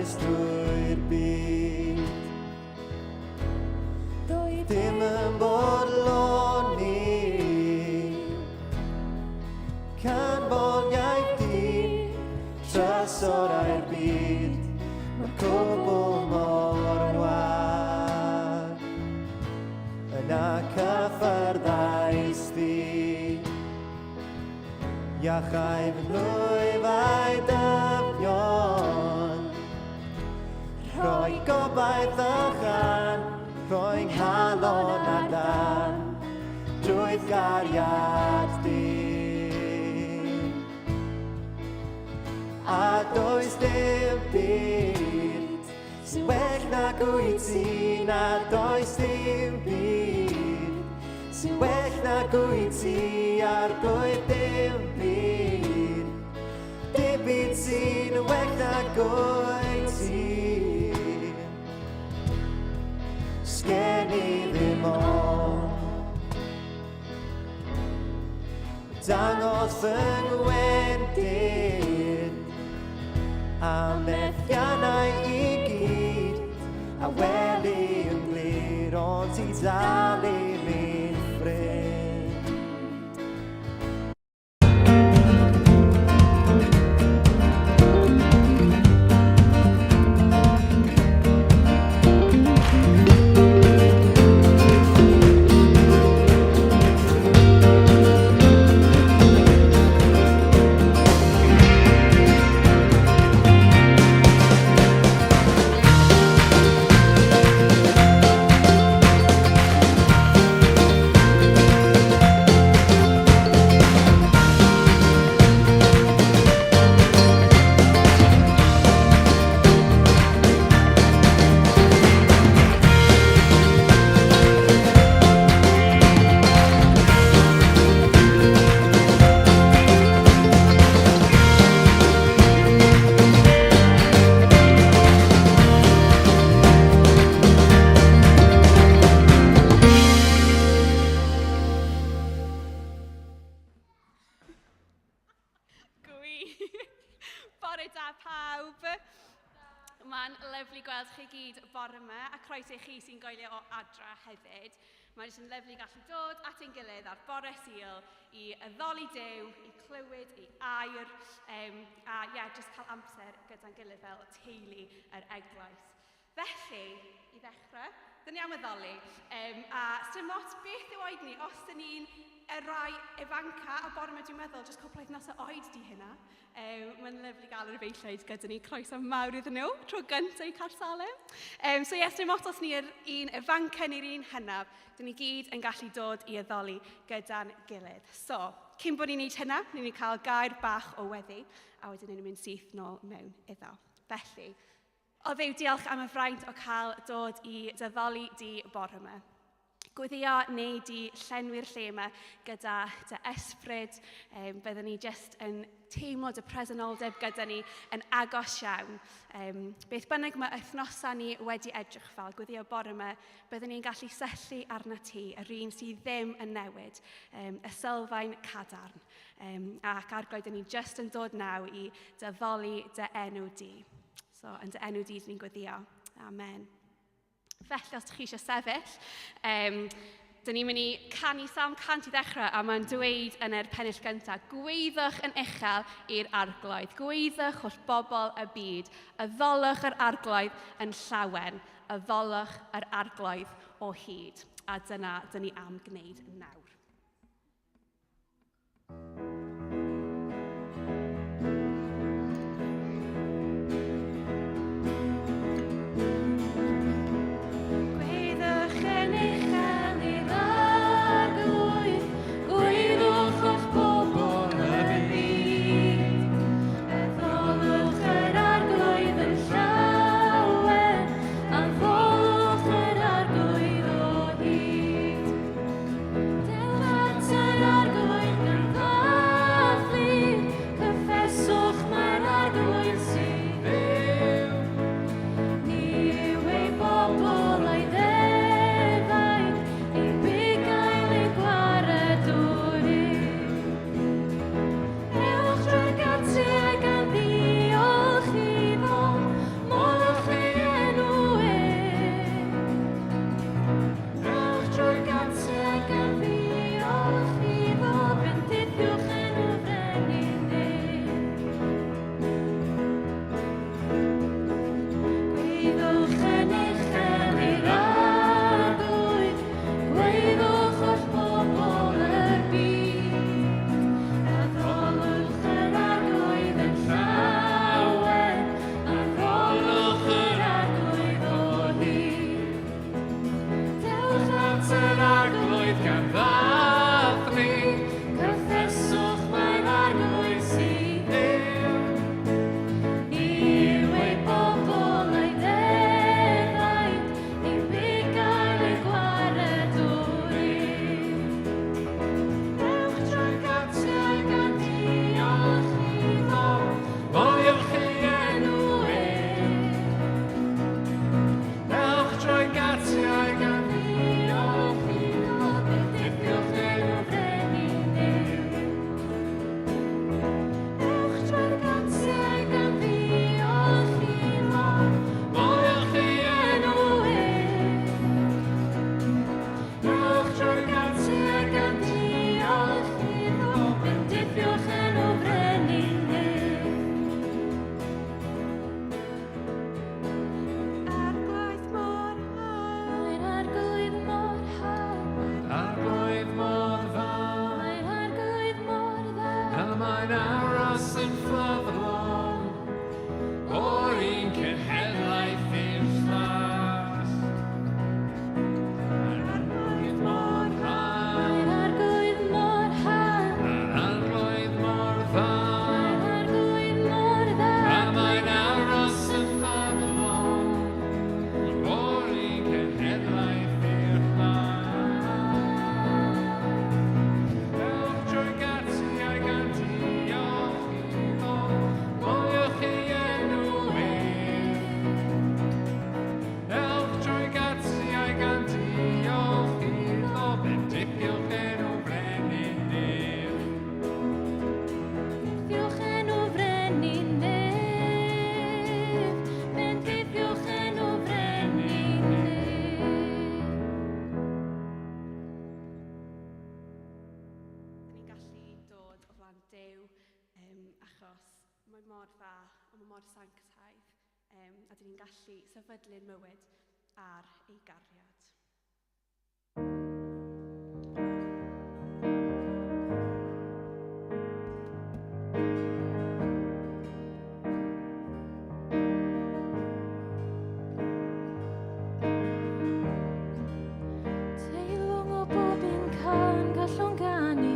eglwys drwy'r byd. Dim yn bodlon ni, canfoliaeth di, trysorau'r byd, mae'r cwbl mor wag. Yna cyffyrddais di, iachau fy nwyfau dyfion, rhoi gobaith a chan, rhoi nghalon a dan, drwy'r gariad di. A does dim byd sy'n well nag wyt ti, na does dim byd sy'n well nag wyt ti, ar blwydd dim byd. Dim byd sy'n well nag wyt ti. Sgen i ddim ond dangos fy ngwendid a methiannau i gyd, a weli yn glir, ond ti dal i mi'n ffrind. Croeso i chi sy'n goelio o adra hefyd. Mae'n jyst yn lyflu gallu dod at ein gilydd ar bore Sul i addoli Duw, i clywed, i air, a jyst cael amser gyda'n gilydd fel teulu yr eglwys. Felly, i ddechrau, dyn ni am addoli. A dim ots beth yw oed ni, os dyn ni'n rai ifanca, a bore yma dwi'n meddwl, jyst cwpl wythnos o oed di hynna. Mae'n lyflu gael yr efeilliaid gyda ni, croeso mawr iddyn nhw, tro gyntaf i Caersalem. So yes, dim ots os ni'r un ifanca neu'r un hynaf, dyn ni gyd yn gallu dod i addoli gyda'n gilydd. So, cyn bod ni'n neud hynna, ni'n cael gair bach o weddi, a wedyn ni'n mynd syth nôl mewn iddo. Felly, o ddew diolch am y fraint o cael dod i addoli di bore yma. Gwyddio neu di llenwi'r lle yma gyda dy ysbryd, byddwn ni jyst yn teimlo dy presenoldeb gyda ni yn agos iawn. Beth bynnag mae wythnosau ni wedi edrych fel, gwyddio bore yma, byddwn ni'n gallu syllu arna ti, yr un sydd ddim yn newid, y sylfaen cadarn. Ac arglwydd, ni jyst yn dod naw i dyddoli dy enw di. So, yn dy enw di, ni'n gwyddio. Amen. Felly, os ydych chi eisiau sefyll, dyn ni'n mynd i canu Psalm 100 i ddechrau, a mae'n dweud yn yr pennill gyntaf, gweiddiwch yn uchel i'r arglwydd, gweiddiwch wrth bobl y byd, addolwch yr arglwydd yn llawen, addolwch yr arglwydd o hyd. A dyna dyn ni am gwneud nawr. Dew mae'n aros yn ffyddlon, o'r un cenhedlaeth i'r llall. Mae'n arglwydd mor haf, Mae'n arglwydd mor haf, mae'n arglwydd mor dda, Mae'n arglwydd mor dda, a mae'n aros yn ffyddlon, o'r un cenhedlaeth i'r llall. Ewch trwy gati ag am diolch iddo, moliwch ei enw ef. Ewch trwy gati ag am diolch iddo, bendigiwch enw brenin ef. Bendithiwch enw brenin nef, bendithiwch enw brenin nef. Dyn ni'n gallu dod o flaen Duw achos mae mor dda a mae mor sanctaidd a dyn ni'n gallu sefydlu'n mywyd ar ei gariad. Teilwng o bob un can gallwn ganu,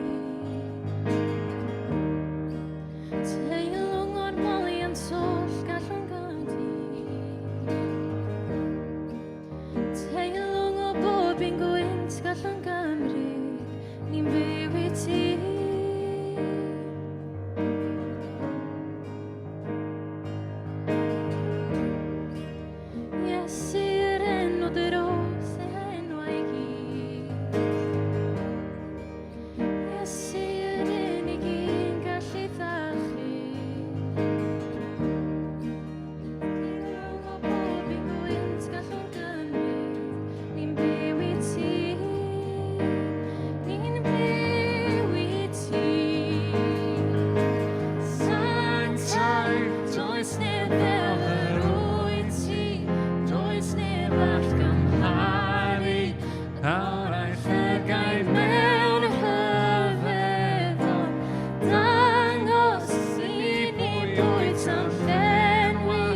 teilwng o'r molian twll gallwn godi, teilwng o bob un gwynt gallwn gymryd, ni'n byw i ti. Iesu'r enw dy ros enwau gyd. Iesu'r unig un gallu ddachu. Teilwng o bob un gwynt gallwn gymryd, ni'n byw i ti. Ni'n byw i ti. Sanctaidd, does neb fel yr wyt ti, does neb all gymharu. Nawr a'i llygaid Mewn rhyfeddol, dangos i ni pwy tan llenwi,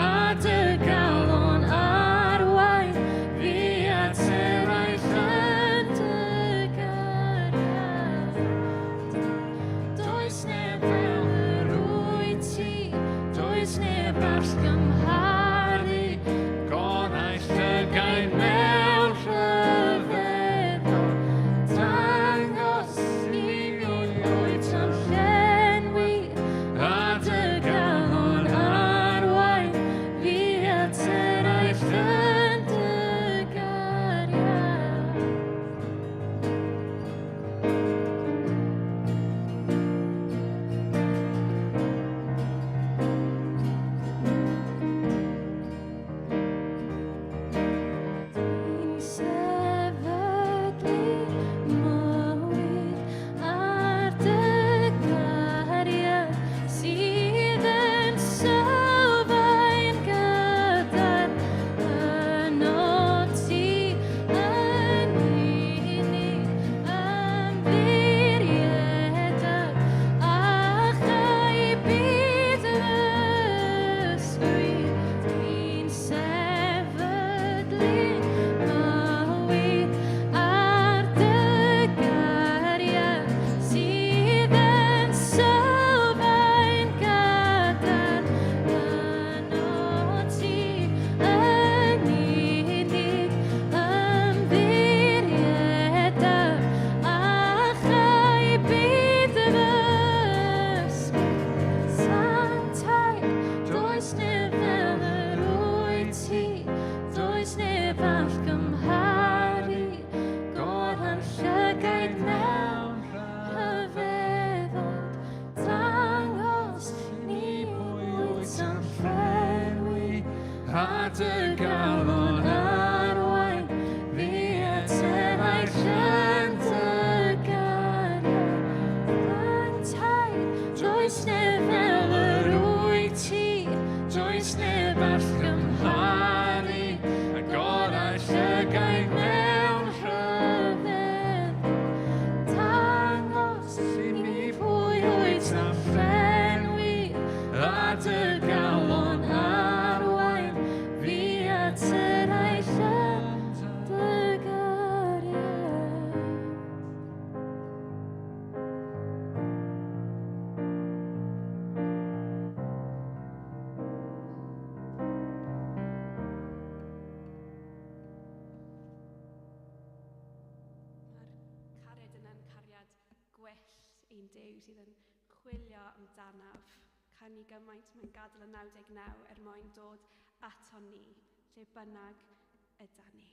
a dy galon arwain, fi at eraill yn dy gariad. Does neb fel yr wyt ti, does neb all gymharu. gorau llygaid mewn Rhyfeddol, dangos i ni pwy tan llenwi, a dy galon arwain, fi at eraill yn dy gariad. Dwi'n sefydlu mywyd ar dy gariad sydd yn sylfaen gydar, yno ti yn unig ymddiriedaf, a chai byd ysbryd. Dwi'n sefydlu mywyd ar dy gariad sydd yn sylfaen gydar, yno ti yn unig ymddiriedaf, a chai byd ysbryd. Sanctaidd, does neb fel yr wyt ti, does neb all gymharu. Goran llygaid mewn rhyfeddol, dangos ni pwy tan llenwi, a dy galon arwain, fi at eraill yn dy gariad. Sanctaidd, does neb fel yr wyt ti, does neb all gymharu. a gorau llygaid mewn Rhyfeddol, dangos i ni pwy wyt Ffrwyth a llenwi a dy galon arwain fi at yr eillad dy gariad. Cariad yna'n cariad gwyllt ein Duw sydd yn chwilio amdanaf. Cawn ni gymaint mewn gadael y 99 mwyn dod ato ni, lle bynnag yda ni.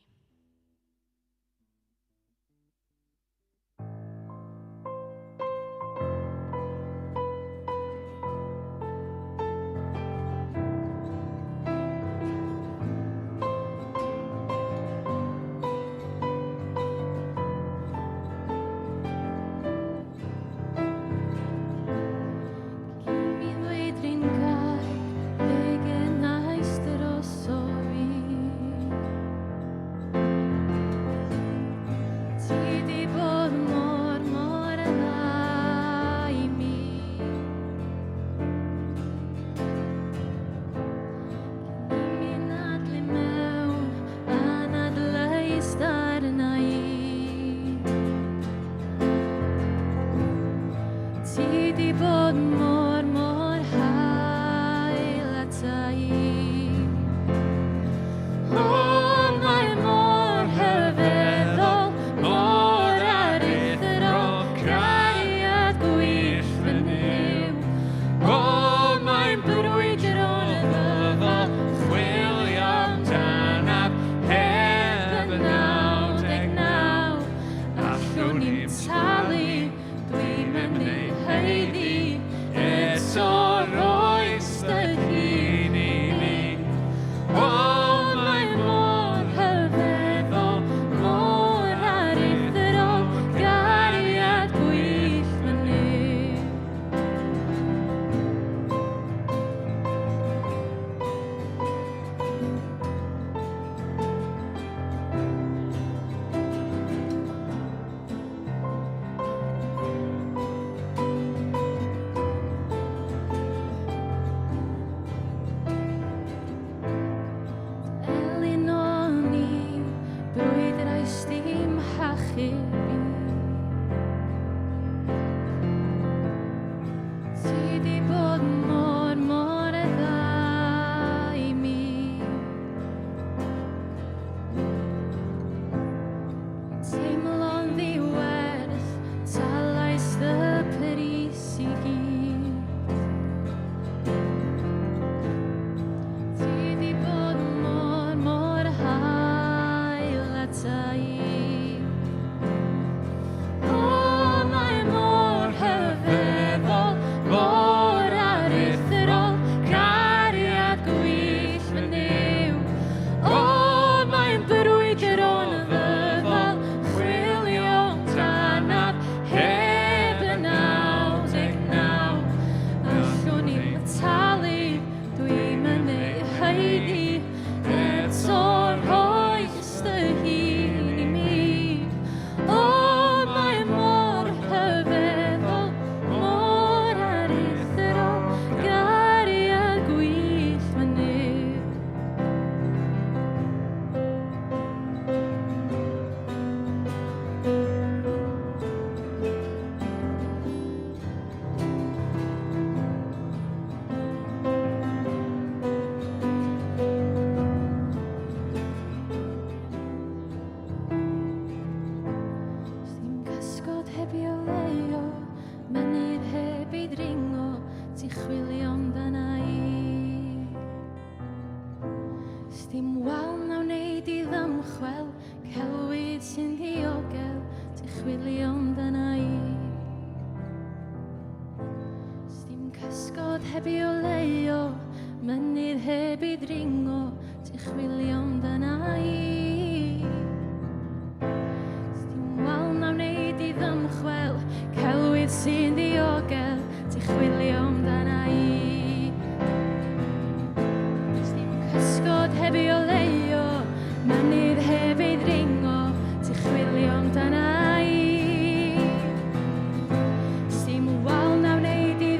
Dim wal nawn neud I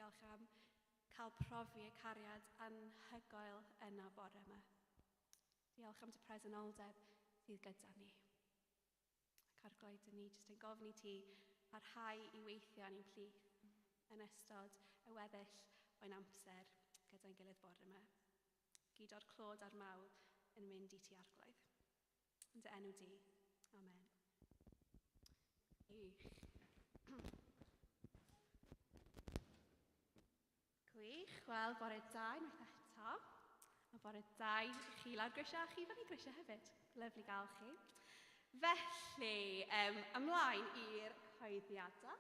Diolch am cael profi y cariad anhygoel yna bore yma. Diolch am dy presenoldeb sydd gyda ni. Ac ar gloed ni, jyst yn gofyn i ti parhau i weithio ni'n plith yn ystod y weddill o'n amser gyda'n gilydd bore yma. Gyd o'r clod a'r mawl yn mynd i ti arglwydd. Yn dy enw di. Amen. Gwych, wel, bore da unwaith eto. A bore da i chi lawr grisiau a chi fan i grisiau hefyd. Lyflu gael chi. Felly, ymlaen i'r cyhoeddiadau.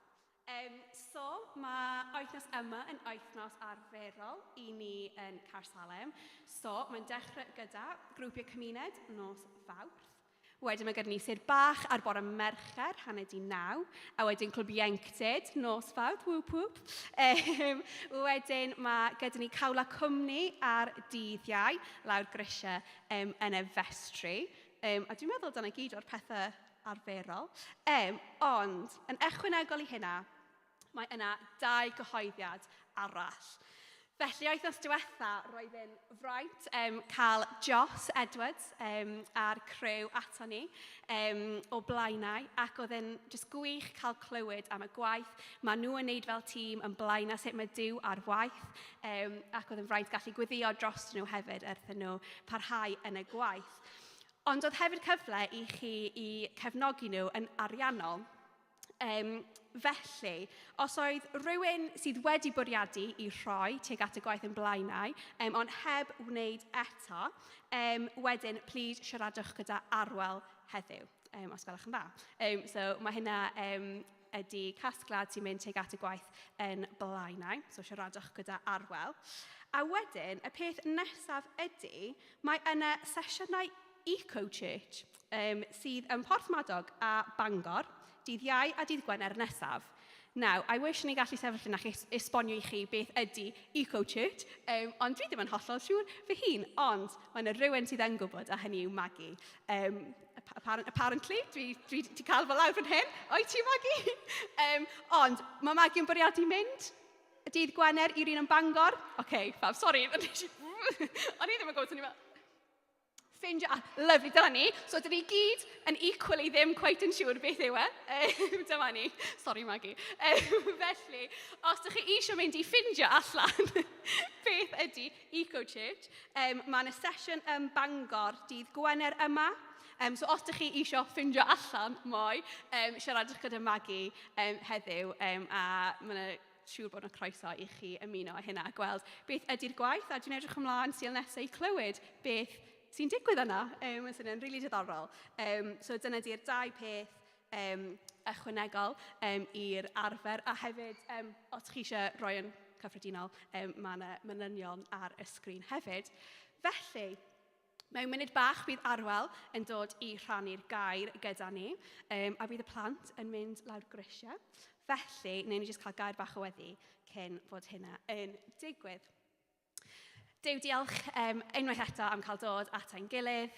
So, mae wythnos yma yn wythnos arferol i ni yn Caersalem. So, mae'n dechrau gyda grwpiau cymuned nos Fawrth. Wedyn mae gyda ni Sir Bach ar bore Mercher, hanner 9. A wedyn Clwb Ieuenctid, nos Fawrth, whoop whoop. Wedyn mae gyda ni Cawla Cwmni ar dydd Iau, lawr grisiau yn y festri. A dwi'n meddwl dyna gyd o'r pethau arferol. Ond, yn ychwanegol i hynna, mae yna 2 gyhoeddiad arall. Felly, wythnos diwetha, roedd yn fraint cael Joss Edwards a'r criw ato ni o blaenau, ac oedd yn just gwych cael clywed am y gwaith. Maen nhw yn neud fel tîm yn blaenau sut mae Duw ar waith, ac oedd yn fraint gallu gweddio dros nhw hefyd wrthyn nhw parhau yn y gwaith. Ond oedd hefyd cyfle i chi i cefnogi nhw yn ariannol. Felly, os oedd rhywun sydd wedi bwriadu i rhoi tuag at y gwaith yn blaenau, ond heb wneud eto, wedyn, plîs siaradwch gyda Arwel heddiw, os gwelwch yn dda. So, mae hynna ydy casgliad sy'n mynd tuag at y gwaith yn blaenau, so siaradwch gyda Arwel. A wedyn, y peth nesaf ydy, mae yna sesiynau eco-church sydd yn Porthmadog a Bangor, dydd Iau a dydd Gwener nesaf. Now, I wish ni gallu sefyll yna esbonio i chi beth ydy eco-church, ond dwi ddim yn hollol siŵr fy hun, ond mae yna rhywun sydd yn gwybod, a hynny yw Maggie. Apparently, dwi wedi cael fel lawr fan hyn, o'i ti Maggie? Ond mae Maggie yn bwriadu mynd y dydd Gwener i'r un yn Bangor. Oce, fab, sori, o'n i ddim yn gwybod sy'n fel... Lyflu, dyna ni. So, dyn ni gyd yn equally ddim quite yn siŵr beth yw e. Dyma ni. Sorry, Maggie. Felly, os ydych chi eisiau mynd i ffindio allan beth ydy eco-church, mae yna sesiwn yn Bangor dydd Gwener yma. So, os ydych chi eisiau ffindio allan mwy, siaradwch gyda Maggie heddiw, a mae'n siŵr bod yna croeso i chi ymuno â hynna, gweld beth ydy'r gwaith, a dwi'n edrych ymlaen sy'n nesau i clywed beth sy'n digwydd yna, sy'n yn rili diddorol. So dyna di'r 2 peth ychwanegol i'r arfer, a hefyd, os chi eisiau rhoi yn cyffredinol, mae yna manylion ar y sgrin hefyd. Felly, mewn munud bach bydd Arwel yn dod i rhannu'r gair gyda ni, a bydd y plant yn mynd lawr grisiau. Felly, newn ni jyst cael gair bach o weddi cyn fod hynna yn digwydd. Duw, diolch unwaith eto am cael dod at ein gilydd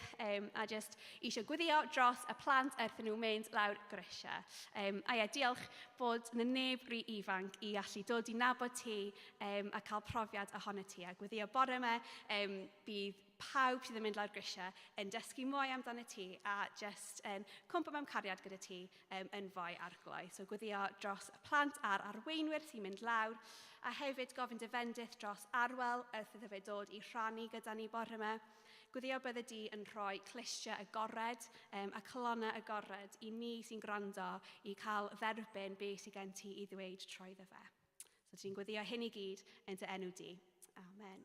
a jyst eisiau gweddio dros y plant wrthyn nhw mynd lawr grisiau. A diolch bod yna neb rhy ifanc i allu dod i nabod ti a cael profiad ohono ti. A gweddio bore yma bydd pawb sydd yn mynd lawr grisiau yn dysgu mwy amdano ti a jyst cwmpo mewn cariad gyda ti yn fwy arglwydd. So gweddio dros y plant a'r arweinwyr sy'n mynd lawr, a hefyd gofyn dyfendith dros Arwel wrth iddo fe dod i rhannu gyda ni bore yma. Gweddio bydde di yn rhoi clistiau agored a colonna agored i ni sy'n gwrando i cael dderbyn beth sydd gen ti i ddweud trwyddo fe. So ti'n gweddio hyn i gyd yn dy enw di. Amen.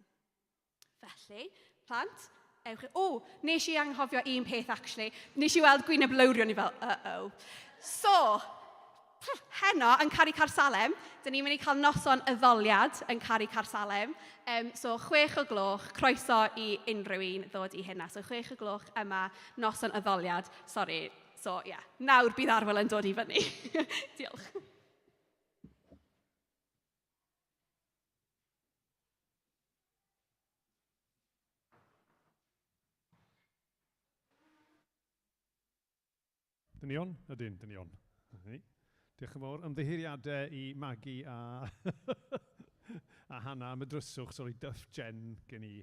Felly, plant, ewch... nes i anghofio un peth, actually. Nes i weld gwyneb lawrio ni fel, uh-oh. So, heno yn Caru Caersalem, dyn ni'n mynd i cael noson y ddoliad yn Caru Caersalem. So 6:00, croeso i unrhyw un ddod i hynna. So 6:00 yma, noson y ddoliad. Sori, so yeah, nawr bydd Arwel yn dod i fyny. Diolch. Dyn ni on? Ydyn, dyn ni on. Diolch yn fawr. Ymddiheuriadau i Maggie a a hana am y dryswch, so roi duff gen gen i,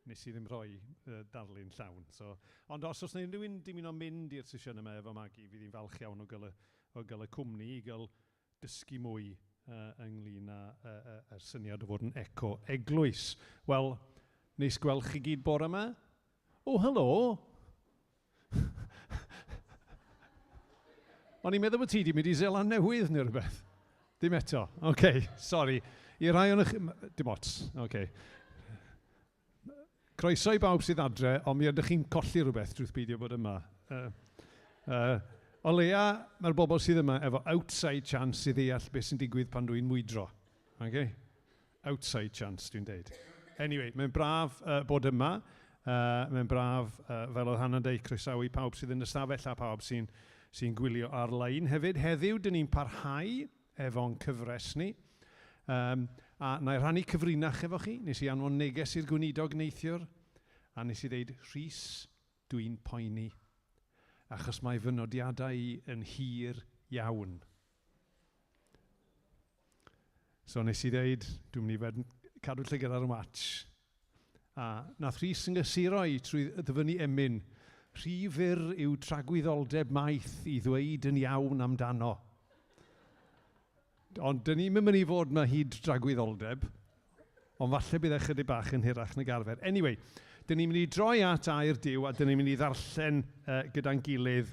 nes i ddim rhoi darlun llawn. So, ond os oes yna unrhyw un dim ond mynd i'r sesiwn yma efo Maggie, fydd hi'n falch iawn o gael y cwmni i gael dysgu mwy ynglyn â'r syniad o fod yn eco eglwys. Wel, neis gweld chi gyd bore yma. O, helo! O'n i'n meddwl bod ti wedi mynd i Zeland Newydd neu rhywbeth. Dim eto. OK, sori. I rai o'n eich... Dim ots. OK. Croeso i bawb sydd adre, ond mi ydych chi'n colli rhywbeth drwy'r beidio bod yma. O leia, mae'r bobl sydd yma efo outside chance i ddeall beth sy'n digwydd pan dwi'n mwydro. Okay? Outside chance, dwi'n deud. Anyway, mae'n braf bod yma. Mae'n braf, fel oedd Hannah'n deud, croesawu pawb sydd yn ystafell a pawb sy'n gwylio ar-lein. Hefyd, heddiw, dyn ni'n parhau efo'n cyfres ni. A na i rhannu cyfrinach efo chi. Nes i anfon neges i'r gweinidog neithiwr. A nes i ddeud, Rhys, dwi'n poeni. Achos mae fy nodiadau i yn hir iawn. So nes i ddeud, dwi'n mynd i fod yn cadw llygad ar y match. A nath Rhys yn gysuro i trwy ddyfynu emyn, rhifyr yw tragwyddoldeb maith i ddweud yn iawn amdano. Ond dyn ni'n mynd i fod yma hyd tragwyddoldeb, ond falle bydd chydig bach yn hirach nag arfer. Anyway, dyn ni'n mynd i droi at air Duw a dyn ni'n mynd i ddarllen gyda'n gilydd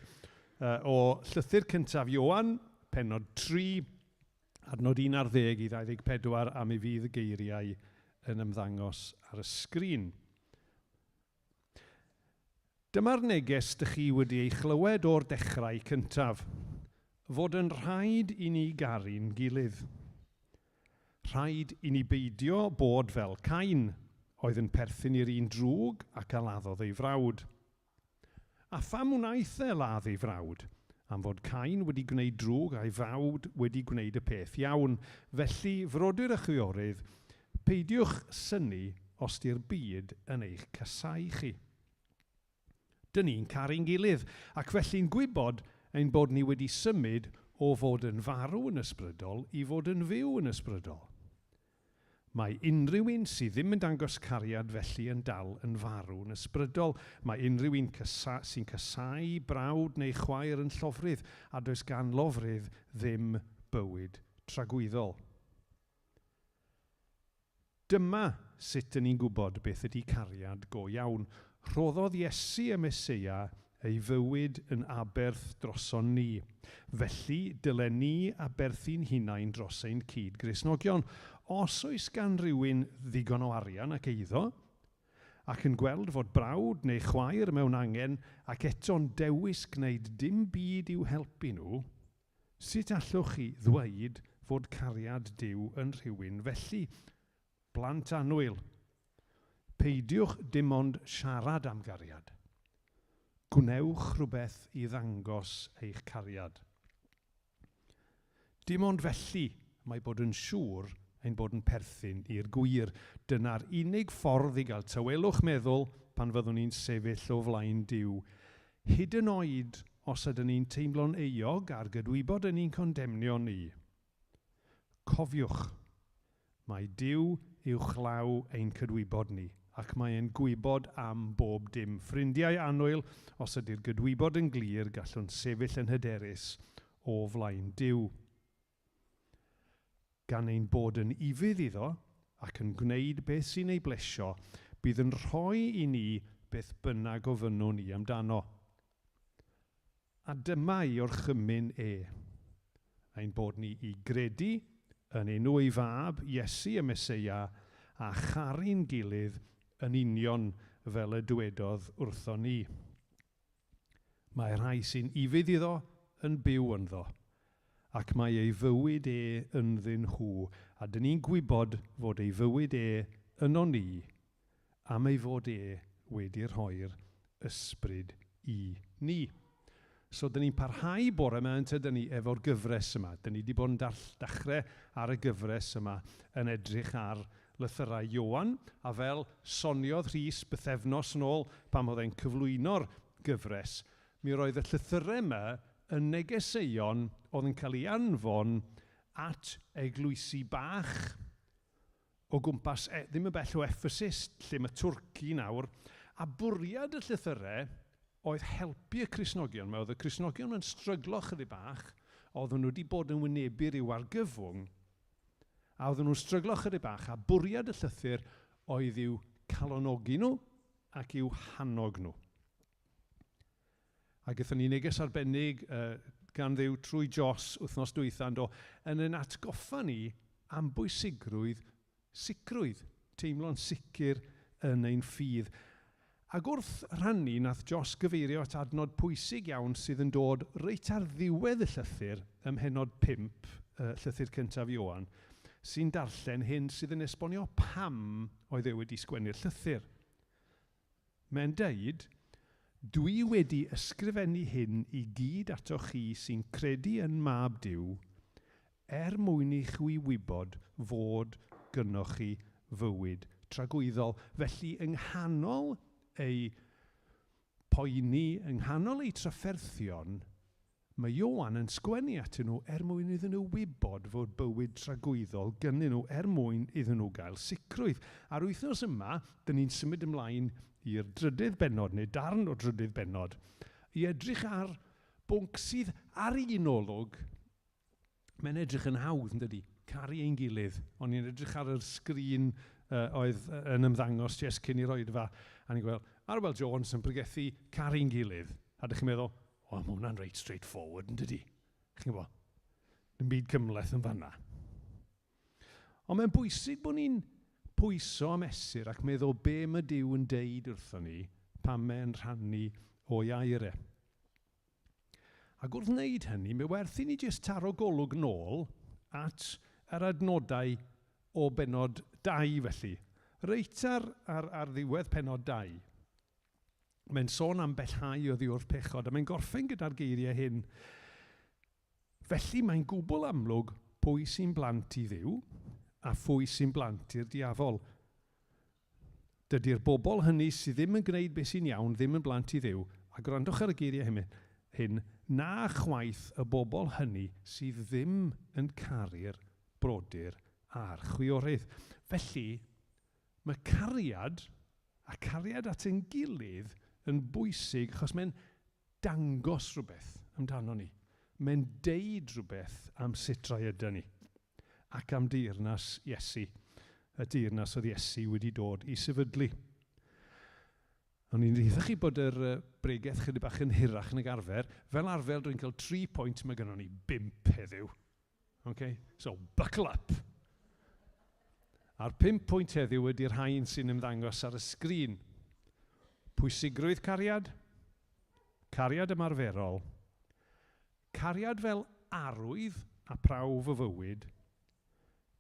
o llythyr cyntaf Ioan, pennod 3, adnod 11 i 24, a mi fydd y geiriau yn ymddangos ar y sgrin. Dyma'r neges dych chi wedi ei chlywed o'r dechrau cyntaf, fod yn rhaid i ni garu'n gilydd. Rhaid i ni beidio bod fel Cain, oedd yn perthyn i'r un drwg ac a laddodd ei frawd. A pham wnaeth ladd ei frawd? Am fod Cain wedi gwneud drwg a'i frawd wedi gwneud y peth iawn. Felly, frodwyr y chwiorydd, peidiwch synnu os di'r byd yn eich casau chi. Dyn ni'n caru'n gilydd, ac felly'n gwybod ein bod ni wedi symud o fod yn farw yn ysbrydol i fod yn fyw yn ysbrydol. Mae unrhyw un sydd ddim yn dangos cariad felly yn dal yn farw yn ysbrydol. Mae unrhyw un sy'n casau brawd neu chwaer yn llofrydd, a does gan lofrydd ddim bywyd tragwyddol. Dyma sut dyn ni'n gwybod beth ydy cariad go iawn. Rhoddodd Iesu y Meseia ei fywyd yn aberth droson ni. Felly, dylen ni aberthu'n hunain dros ein cyd Gristnogion. Os oes gan rywun ddigon o arian ac eiddo, ac yn gweld fod brawd neu chwaer mewn angen, ac eto'n dewis gwneud dim byd i'w helpu nhw, sut allwch chi ddweud fod cariad Duw yn rhywun felly? Blant annwyl, peidiwch dim ond siarad am gariad. Gwnewch rhywbeth i ddangos eich cariad. Dim ond felly mae bod yn siŵr ein bod yn perthyn i'r gwir. Dyna'r unig ffordd i gael tawelwch meddwl pan fyddwn ni'n sefyll o flaen Duw. Hyd yn oed os ydyn ni'n teimlo'n euog a'r gydwybod yn ni'n condemnio ni. Cofiwch, mae Duw uwchlaw ein cydwybod ni, ac mae e'n gwybod am bob dim. Ffrindiau annwyl, os ydy'r gydwybod yn glir, gallwn sefyll yn hyderus o flaen Duw. Gan ein bod yn ifydd iddo ac yn gwneud beth sy'n ei blesio, bydd yn rhoi i ni beth bynnag o fynnwn ni amdano. A dyma i orchymyn ein bod ni i gredu yn enw ei fab, Iesu y Meseia, a charu'n gilydd yn union fel y dywedodd wrthon ni. Mae rhai sy'n ifydd iddo yn byw ynddo, ac mae ei fywyd ynddyn nhw, a dyn ni'n gwybod fod ei fywyd yno ni, am ei fod wedi rhoi'r ysbryd i ni. So, dyn ni'n parhau bore yma yn tydyn ni efo'r gyfres yma. Dyn ni wedi bod yn dechrau ar y gyfres yma yn edrych ar lythyrau Ioan, a fel soniodd Rhys bythefnos yn ôl pam oedd e'n cyflwyno'r gyfres, mi roedd y llythyrau yma yn negeseuon oedd yn cael ei anfon at eglwysi bach o gwmpas, ddim y bell o Ephesus, lle mae Twrci nawr, a bwriad y llythyrau oedd helpu y Cristnogion. Oedd y Cristnogion yn stryglo chydig bach, oedden nhw wedi bod yn wynebu ryw argyfwng, a oedden nhw'n stryglo chydig bach, a bwriad y llythyr oedd i'w calonogi nhw ac i'w hannog nhw. A gyda ni neges arbennig gan ddiw trwy Jos wythnos dwythan yn yn atgoffa ni am bwysigrwydd sicrwydd, teimlo'n sicr yn ein ffydd. Ac wrth rannu, nath Jos gyfeirio at adnod pwysig iawn sydd yn dod reit ar ddiwedd y llythyr, ym mhenod 5, llythyr cyntaf Ioan, sy'n darllen hyn sydd yn esbonio pam oedd e wedi sgwennu'r llythyr. Mae'n deud, dwi wedi ysgrifennu hyn i gyd atoch chi sy'n credu yn mab Duw, mwyn i chi wybod fod gynnoch chi fywyd tragwyddol. Felly, yng nghanol ei poeni, yng nghanol ei trafferthion, mae Ioan yn sgwennu atyn nhw mwyn iddyn nhw wybod fod bywyd tragwyddol gynnyn nhw, mwyn iddyn nhw gael sicrwydd. A'r wythnos yma, dyn ni'n symud ymlaen i'r drydydd benod, neu darn o drydydd benod, i edrych ar bwnc sydd ar un olwg. Mae'n edrych yn hawdd, yn dydi, caru ein gilydd. Ond ni'n edrych ar y sgrin oedd yn ymddangos jes cyn i roed fa, a ni'n gweld Arwel Jones yn pregethu caru ein gilydd. A dych chi'n meddwl, o, mae hwnna'n reit straightforward, yn dydi. Chi'n gwybod, dim byd cymleth yn fanna. Ond mae'n bwysig bod ni'n pwyso a mesur ac meddwl be mae Duw yn deud wrthon ni pan mae'n rhannu o'i air e. Ac wrth wneud hynny, mae werth i ni jyst taro golwg nôl at yr adnodau o benod 2 felly. Reit ar ddiwedd penod 2. Mae'n sôn am bellhau o ddiwrth pechod, a mae'n gorffen gyda'r geiriau hyn. Felly mae'n gwbl amlwg pwy sy'n blant i Dduw, a phwy sy'n blant i'r diafol. Dydy'r bobl hynny sydd ddim yn gwneud beth sy'n iawn, ddim yn blant i Dduw, a gwrandwch ar y geiriau hyn, na chwaith y bobl hynny sydd ddim yn caru'r brodyr a'r chwiorydd. Felly, mae cariad at ein gilydd yn bwysig, achos mae'n dangos rhywbeth amdano ni. Mae'n deud rhywbeth am sut rai ydyn ni. Ac am deyrnas Iesu, y deyrnas oedd Iesu wedi dod i sefydlu. Ond ni'n dweud chi bod yr bregeth chydig bach yn hirach nag arfer. Fel arfer, dwi'n cael 3 pwynt, mae gennym ni 5 heddiw. Okay? So, buckle up. A'r 5 pwynt heddiw ydy'r rhain sy'n ymddangos ar y sgrin. Pwysigrwydd cariad, cariad ymarferol, cariad fel arwydd a prawf y fywyd,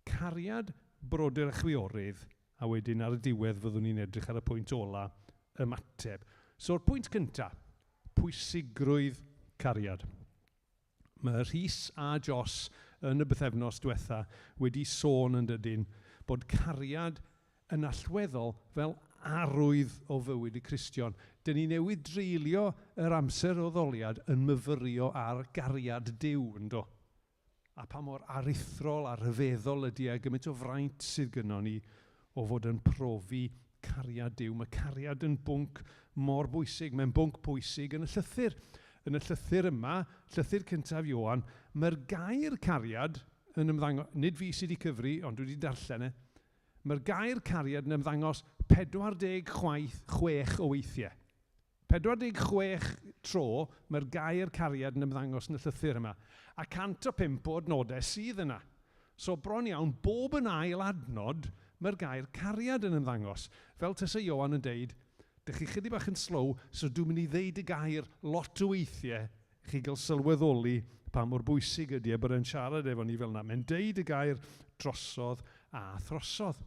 cariad brodyr a chwiorydd, a wedyn ar y diwedd fyddwn ni'n edrych ar y pwynt ola, ymateb. So'r pwynt cyntaf, pwysigrwydd cariad. Mae Rhys a Jos yn y bythefnos diwetha wedi sôn yn dydyn bod cariad yn allweddol fel arwydd o fywyd y Cristion. Dyn ni newydd dreulio yr amser o ddoliad yn myfyrio ar gariad Duw, ynddo? A pa mor arithrol a rhyfeddol ydy a gymaint o fraint sydd gynno ni o fod yn profi cariad Duw. Mae cariad yn bwnc mor bwysig. Mae'n bwnc bwysig yn y llythyr. Yn y llythyr yma, llythyr cyntaf Ioan, mae'r gair cariad yn ymddangos, nid fi sydd wedi cyfri, ond dwi wedi darllen e, mae'r gair cariad yn ymddangos 46 o weithiau. 46 tro mae'r gair cariad yn ymddangos yn y llythyr yma. A 105 o adnodau sydd yna. So bron iawn, bob yn ail adnod, mae'r gair cariad yn ymddangos. Fel tysa Ioan yn deud, dych chi chydig bach yn slow, so dwi'n mynd i ddeud y gair lot o weithiau, chi gael sylweddoli pa mor bwysig ydy bod yn siarad efo ni fel yna. Mae'n deud y gair drosodd a throsodd.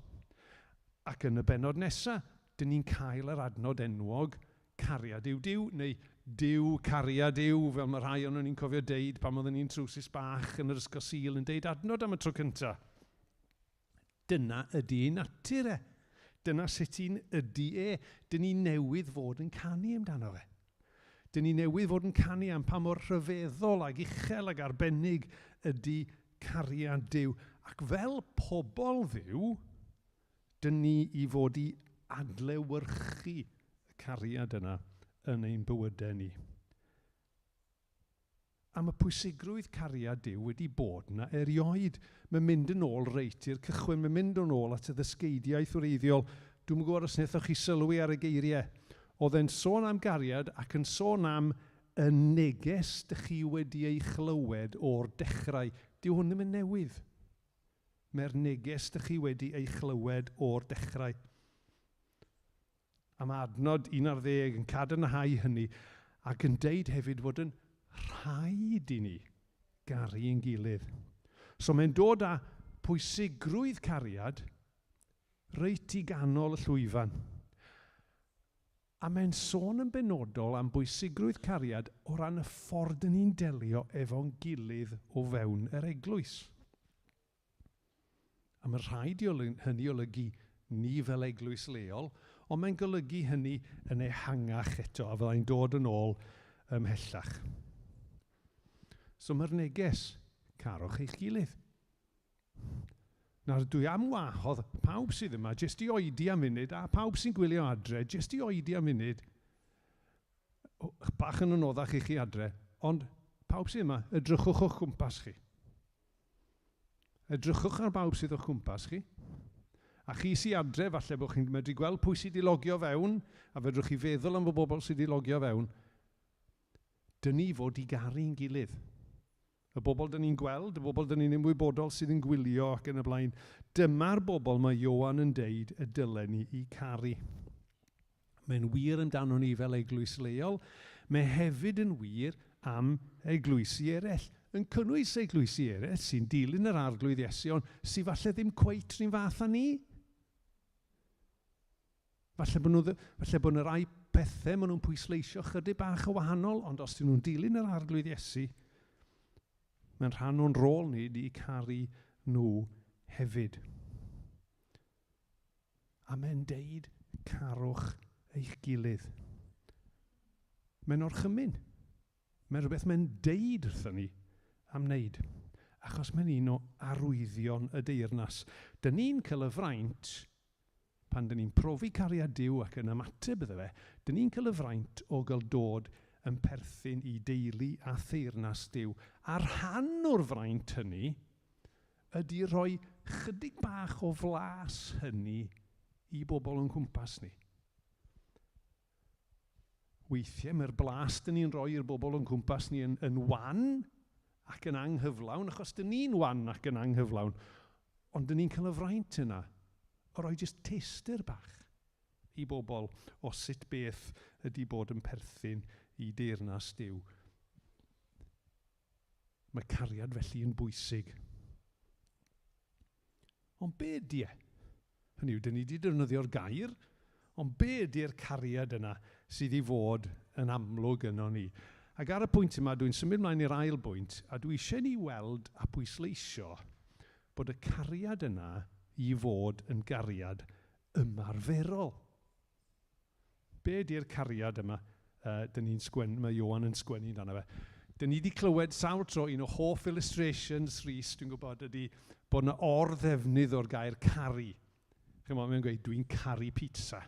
Ac yn y benod nesaf, dyn ni'n cael yr adnod enwog cariad yw Duw, neu Duw cariad yw, fel mae rhai o'n ni'n cofio deud pan oedden ni'n trwsus bach yn yr ysgol Sul yn deud adnod am y tro cyntaf. Dyna ydy ei natur e. Dyna sut un ydy e. Dyn ni newydd fod yn canu amdano fe. Dyn ni newydd fod yn canu am pa mor rhyfeddol ag uchel ag arbennig ydy cariad Duw. Ac fel pobl Dduw, dyn ni i fod i adlewyrchu y cariad yna yn ein bywydau ni. A mae pwysigrwydd cariad Duw wedi bod yna erioed. Mae'n mynd yn ôl reit i'r cychwyn, mae'n mynd yn ôl at y ddysgeidiaeth wreiddiol. Dwi'n gwybod os wnaethoch chi sylwi ar y geiriau. Oedd e'n sôn am gariad ac yn sôn am y neges dych chi wedi ei chlywed o'r dechrau. Dyw hwn ddim yn newydd. Mae'r neges dych chi wedi ei chlywed o'r dechrau. A mae adnod 11 yn cadarnhau hynny ac yn deud hefyd fod yn rhaid i ni garu ein gilydd. So mae'n dod â pwysigrwydd cariad reit i ganol y llwyfan. A mae'n sôn yn benodol am bwysigrwydd cariad o ran y ffordd yn ni'n delio efo'n gilydd o fewn yr eglwys. A mae'n rhaid i hynny olygu ni fel eglwys leol, ond mae'n golygu hynny yn ehangach eto, a fyddai'n dod yn ôl ymhellach. So mae'r neges, carwch eich gilydd. Nawr dwi am wahodd pawb sydd yma, jyst i oedi am munud, a pawb sy'n gwylio adre, jyst i oedi am munud, bach yn anoddach i chi adre, ond pawb sydd yma, edrychwch o'ch cwmpas chi. Edrychwch ar bawb sydd o'ch cwmpas chi. A chi sy'n adre, falle bod chi'n medru gweld pwy sydd wedi logio fewn, a fedrwch chi feddwl am y bobl sydd wedi logio fewn. Dyn ni fod i garu'n gilydd. Y bobl dyn ni'n gweld, y bobl dyn ni'n ymwybodol sydd yn gwylio ac yn y blaen. Dyma'r bobl mae Ioan yn deud y dylen ni i caru. Mae'n wir amdano ni fel eglwys leol. Mae hefyd yn wir am eglwysi eraill. Yn cynnwys eglwysi eraill sy'n dilyn yr arglwydd Iesu, ond sy'n falle ddim cweit rhywun fath â ni. Falle bod yna rai pethau maen nhw'n pwysleisio chydig bach o wahanol, ond os dyn nhw'n dilyn yr arglwydd Iesu, mae'n rhan o'n rôl ni i caru nhw hefyd. A mae'n deud carwch eich gilydd. Mae'n orchymyn. Mae'n rhywbeth mae'n deud wrthyn ni am wneud. Achos mae'n un o arwyddion y deyrnas. Dyn ni'n cael y fraint, pan dyn ni'n profi cariad Duw ac yn ymateb iddo fe, dyn ni'n cael y fraint o gael dod yn perthyn i deulu a theyrnas Duw. A'r rhan o'r fraint hynny ydy rhoi chydig bach o flas hynny i bobl yn cwmpas ni. Weithiau mae'r blas dyn ni'n rhoi i'r bobl yn cwmpas ni yn wan ac yn anghyflawn, achos dyn ni'n wan ac yn anghyflawn, ond dyn ni'n cael y fraint yna o roi jyst taster bach i bobl o sut beth ydy bod yn perthyn i deyrnas Duw. Mae cariad felly yn bwysig. Ond be ydy e? Hynny yw, dyn ni wedi defnyddio'r gair, ond be ydy'r cariad yna sydd i fod yn amlwg yno ni? Ac ar y pwynt yma, dwi'n symud mlaen i'r ail bwynt, a dwi eisiau ni weld a pwysleisio bod y cariad yna i fod yn gariad ymarferol. Be ydy'r cariad yma? Mae Ioan yn sgwennu dan fe. Dyn ni wedi clywed sawl tro, un o hoff illustrations Rhys, dwi'n gwybod, ydy bod yna or-ddefnydd o'r gair caru. Mae'n gweud, dwi'n caru pizza.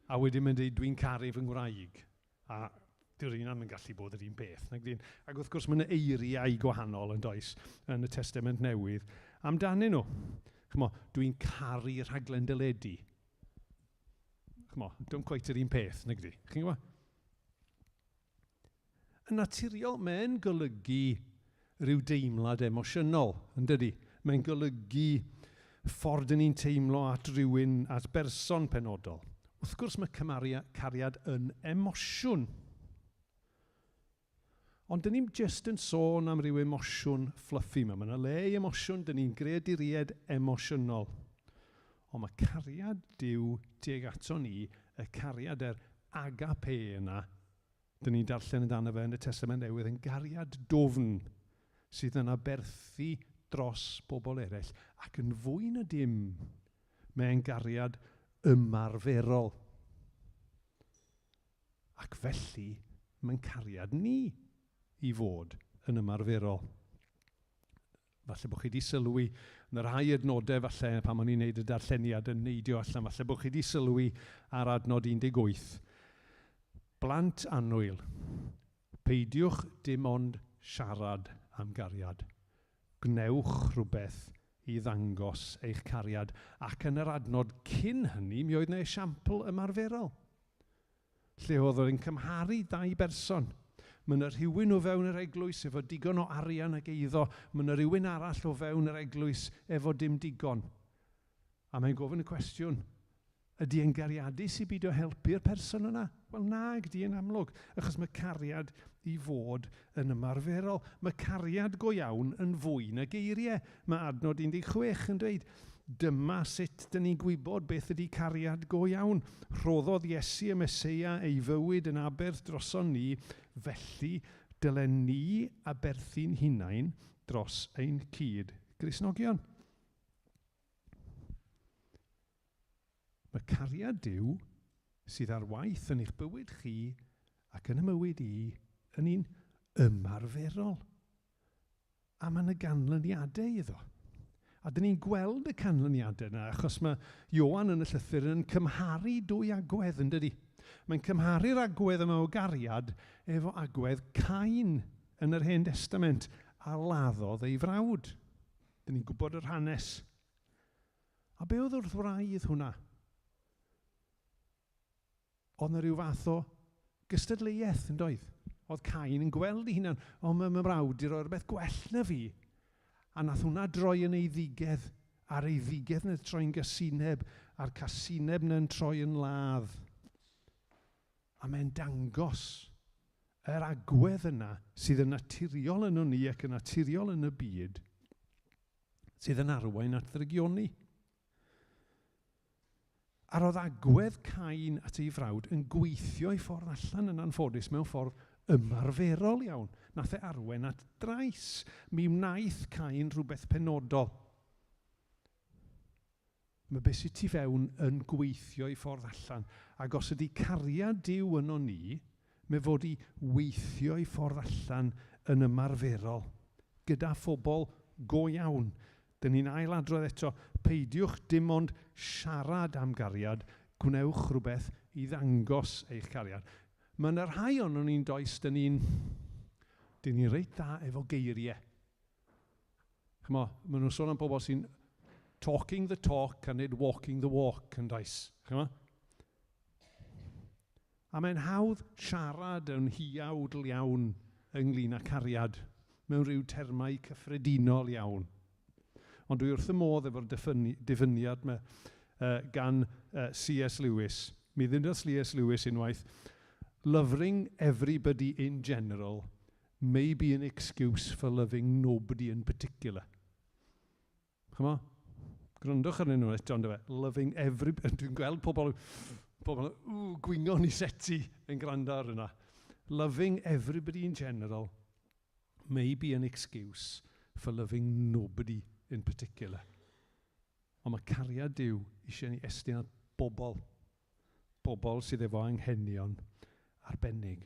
A wedyn mae'n dweud, dwi'n caru fy Ngwraig. A dyw'r un am yn gallu bod yr un peth. Ac wrth gwrs, mae yna eiriau gwahanol yn does yn y Testament Newydd. Amdanyn nhw, dwi'n caru rhaglen dyledu. Dwi'n cweith yr un peth, nag ydi. Chi'n gwybod? Yn naturiol, mae'n golygu rhyw deimlad emosiynol, yn dydi? Mae'n golygu ffordd yn ni'n teimlo at rhywun, at berson penodol. Wrth gwrs mae cariad yn emosiwn. Ond dyn ni'n just yn sôn am ryw emosiwn fluffy yma. Mae yna le i emosiwn, dyn ni'n greaduried emosiynol. Ond mae cariad Duw tuag ato ni, y cariad agape yna, dyn ni'n darllen amdano fe yn y Testament Newydd, yn gariad dwfn sydd yn aberthu dros bobl eraill. Ac yn fwy na dim, mae'n gariad ymarferol. Ac felly, mae'n cariad ni i fod yn ymarferol. Falle bod chi wedi sylwi Yn y rhai adnodau falle pan o'n i'n neud y darlleniad yn neidio allan, falle bod chi wedi sylwi ar adnod 18. Blant annwyl, peidiwch dim ond siarad am gariad. Gnewch rhywbeth i ddangos eich cariad. Ac yn yr adnod cyn hynny, mi oedd yna esiampl ymarferol. Lle oedd yn cymharu dau berson. Mae yna rhywun o fewn yr eglwys efo digon o arian ag eiddo. Mae yna rhywun arall o fewn yr eglwys efo dim digon. A mae'n gofyn y cwestiwn, ydy e'n gariadus i beidio helpu'r person yna? Wel na, ydy e'n amlwg, achos mae cariad i fod yn ymarferol. Mae cariad go iawn yn fwy na geiriau. Mae adnod 16 yn dweud, dyma sut dyn ni'n gwybod beth ydy cariad go iawn. Rhoddodd Iesu y Meseia ei fywyd yn aberth droson ni, felly dylen ni aberthu'n hunain dros ein cyd Gristnogion. Mae cariad Duw sydd ar waith yn eich bywyd chi ac yn y mywyd i yn un ymarferol. A mae yna ganlyniadau iddo. A dyn ni'n gweld y canlyniadau yna achos mae Ioan yn y llythyr yn cymharu dwy agwedd yn dydi. Mae'n cymharu'r agwedd yma o gariad efo agwedd Cain yn yr Hen Testament a laddodd ei frawd. Dyn ni'n gwybod yr hanes. A be oedd wrth wraidd hwnna? Oedd yna rhyw fath o gystadleuaeth yn doedd. Oedd Cain yn gweld ei hunan, o mae mrawd i roi rhywbeth gwell na fi. A nath hwnna droi yn ei ddigedd, a'r ei ddigedd na'n troi'n gasineb, a'r casineb na'n troi yn ladd. A mae'n dangos yr agwedd yna sydd yn naturiol yn ni ac yn naturiol yn y byd, sydd yn arwain at ddygioni. A roedd agwedd Cain at ei frawd yn gweithio i ffordd allan yn anffodus mewn ffordd ymarferol iawn. Nath e arwain at drais. Mi wnaeth Cain rhywbeth penodol. Mae beth sydd tu fewn yn gweithio i ffordd allan. Ac os ydy cariad Duw yno ni, mae fod i weithio i ffordd allan yn ymarferol. Gyda phobl go iawn. Dyn ni'n ailadrodd eto, peidiwch dim ond siarad am gariad, gwnewch rhywbeth i ddangos eich cariad. Mae yna rhai o'n ni'n does, dyn ni'n reit dda efo geiriau. Chmo, maen nhw'n sôn am pobl sy'n talking the talk a nid walking the walk yn does. Chmo? A mae'n hawdd siarad yn hiawdl iawn ynglyn â cariad mewn rhyw termau cyffredinol iawn. Ond dwi wrth y modd efo'r diffyniad gan C.S. Lewis. Mi ddynnodd C.S. Lewis unwaith, loving everybody in general may be an excuse for loving nobody in particular. Chmo? Gwrandwch arnyn nhw eto, ond loving everybody. Dwi'n gweld pobl gwingon i seti yn gwrando ar yna. Loving everybody in general may be an excuse for loving nobody in particular. Ond mae cariad Duw eisiau ni estyn at bobl sydd efo anghenion arbennig.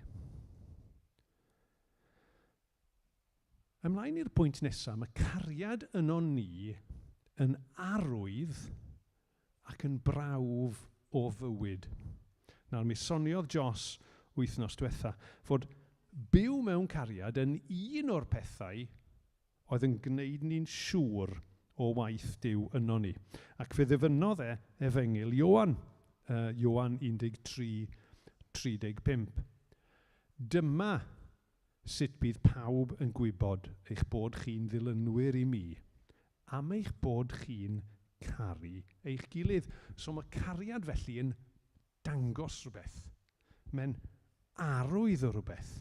Ymlaen i'r pwynt nesaf, mae cariad yno ni yn arwydd ac yn brawf o fywyd. Nawr, mi soniodd Jos wythnos diwetha fod byw mewn cariad yn un o'r pethau oedd yn gwneud ni'n siŵr o waith Duw yno ni. Ac fe ddyfynodd efengyl Ioan, Ioan 13:35. Dyma sut bydd pawb yn gwybod eich bod chi'n ddilynwyr i mi, am eich bod chi'n caru eich gilydd. So mae cariad felly yn dangos rhywbeth. Mae'n arwydd o rhywbeth.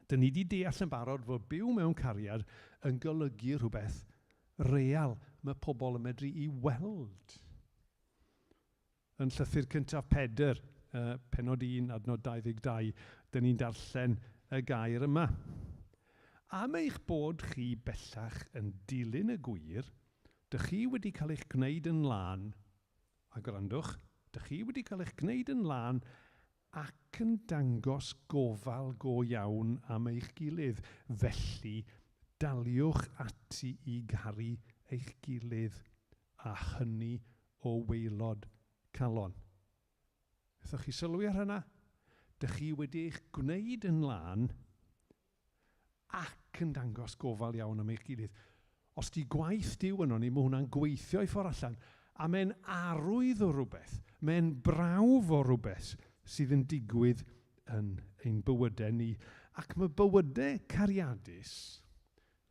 Dyn ni wedi deall yn barod fod byw mewn cariad yn golygu rhywbeth real. Mae pobl yn medru i weld. Yn llythyr cyntaf Pedr, penod 1, adnod 22, dyn ni'n darllen y gair yma. Am eich bod chi bellach yn dilyn y gwir, dych chi wedi cael eich gwneud yn lan, a gwrandwch, dych chi wedi cael eich gwneud yn lan ac yn dangos gofal go iawn am eich gilydd. Felly, daliwch ati i garu eich gilydd a hynny o waelod calon. Ydych chi sylwi ar hynna? Dych chi wedi eich gwneud yn lan ac yn dangos gofal iawn am eich gilydd. Os di gwaith diw yno ni, mae hwnna'n gweithio i ffordd allan. A mae'n arwydd o rhywbeth. Mae'n brawf o rhywbeth sydd yn digwydd yn ein bywydau ni. Ac mae bywydau cariadus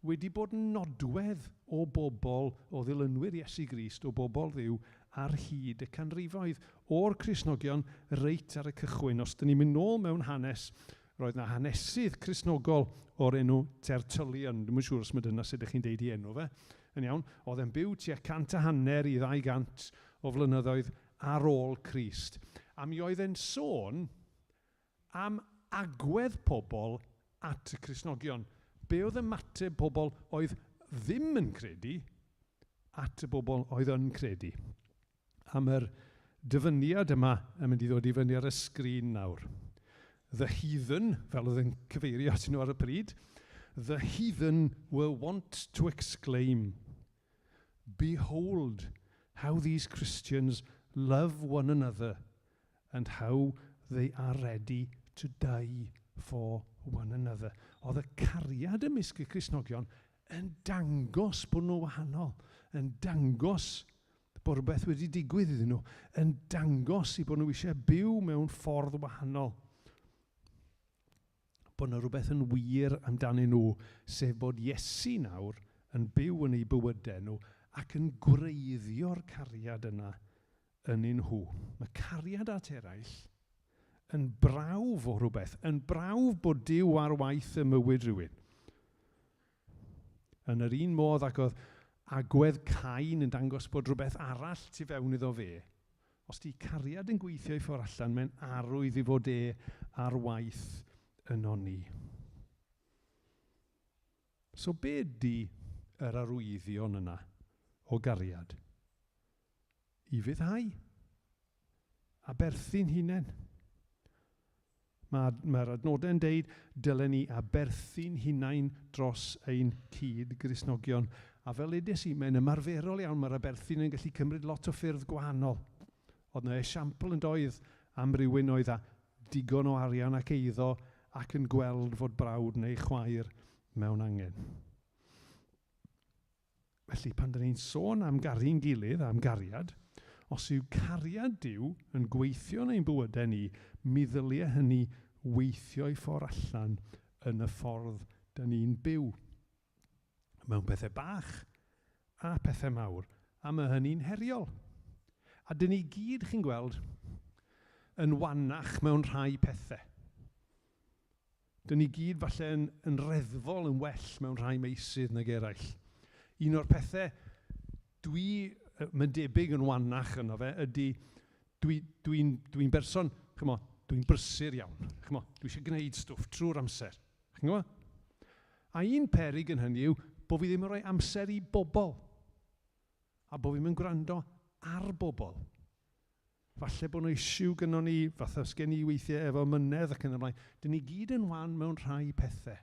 wedi bod yn nodwedd o bobl, o ddilynwyr Iesu Grist, o bobl Dduw ar hyd y canrifoedd. O'r Cristnogion reit ar y cychwyn. Os dyn ni'n mynd nôl mewn hanes, roedd yna hanesydd Cristnogol o'r enw Tertullian. Dwi'n siŵr os mae dyna sut ydych chi'n deud i enw fe. Yn iawn, oedd e'n byw tua 150 i 200 o flynyddoedd ar ôl Crist. A mi oedd e'n sôn am agwedd pobl at y Cristnogion. Be oedd ymateb pobl oedd ddim yn credu at y bobl oedd yn credu. Am yr dyfyniad yma yn mynd i ddod i fyny ar y sgrin nawr. The heathen, fel oedd yn cyfeirio at nhw ar y pryd, the heathen were wont to exclaim, behold how these Christians love one another and how they are ready to die for one another. Oedd y cariad ymysg y Cristnogion yn dangos bod nhw wahanol, yn dangos bod rhywbeth wedi digwydd iddyn nhw, yn dangos i bod nhw eisiau byw mewn ffordd wahanol. Bod yna rhywbeth yn wir amdanyn nhw, sef bod Iesu nawr yn byw yn ei bywydau nhw ac yn gwreiddio'r cariad yna yn un nhw. Mae cariad at eraill yn brawf o rhywbeth, yn brawf bod Duw ar waith y mywyd rhywun. Yn yr un modd ac oedd agwedd Cain yn dangos bod rhywbeth arall tu fewn iddo fe. Os di cariad yn gweithio i ffordd allan, mae'n arwydd i fod ar waith yno ni. So be ydy yr arwyddion yna o gariad? I fyddhau a berthu'n hunain. Mae'r adnodau'n deud, dylen ni aberthu'n hunain dros ein cyd Gristnogion. A fel edys i, mae'n ymarferol iawn, mae'r aberthu'n yn gallu cymryd lot o ffyrdd gwahanol. Oedd yna esiampl yn doedd am rywun oedd a digon o arian ac eiddo ac yn gweld fod brawd neu chwaer mewn angen. Felly pan dyn ni'n sôn am garu'n gilydd, am gariad, os yw cariad Duw yn gweithio yn ein bywydau ni, mi ddylia hynny weithio i ffordd allan yn y ffordd dyn ni'n byw. Mewn pethau bach a pethau mawr, a mae hynny'n heriol. A dyn ni gyd, chi'n gweld, yn wannach mewn rhai pethau. Dyn ni gyd falle yn reddfol yn well mewn rhai meysydd nag eraill. Un o'r pethau mae'n debyg yn wannach yno fe, ydy dwi'n berson, dwi'n brysur iawn. Dwi eisiau gwneud stwff trwy'r amser. A un peryg yn hynny yw bod fi ddim yn rhoi amser i bobl. A bod fi'n gwrando ar bobl. Falle bod nhw isiw gyda ni, fatha sgen i weithiau efo mynedd ac yn y blaen. Dyn ni gyd yn wan mewn rhai pethau.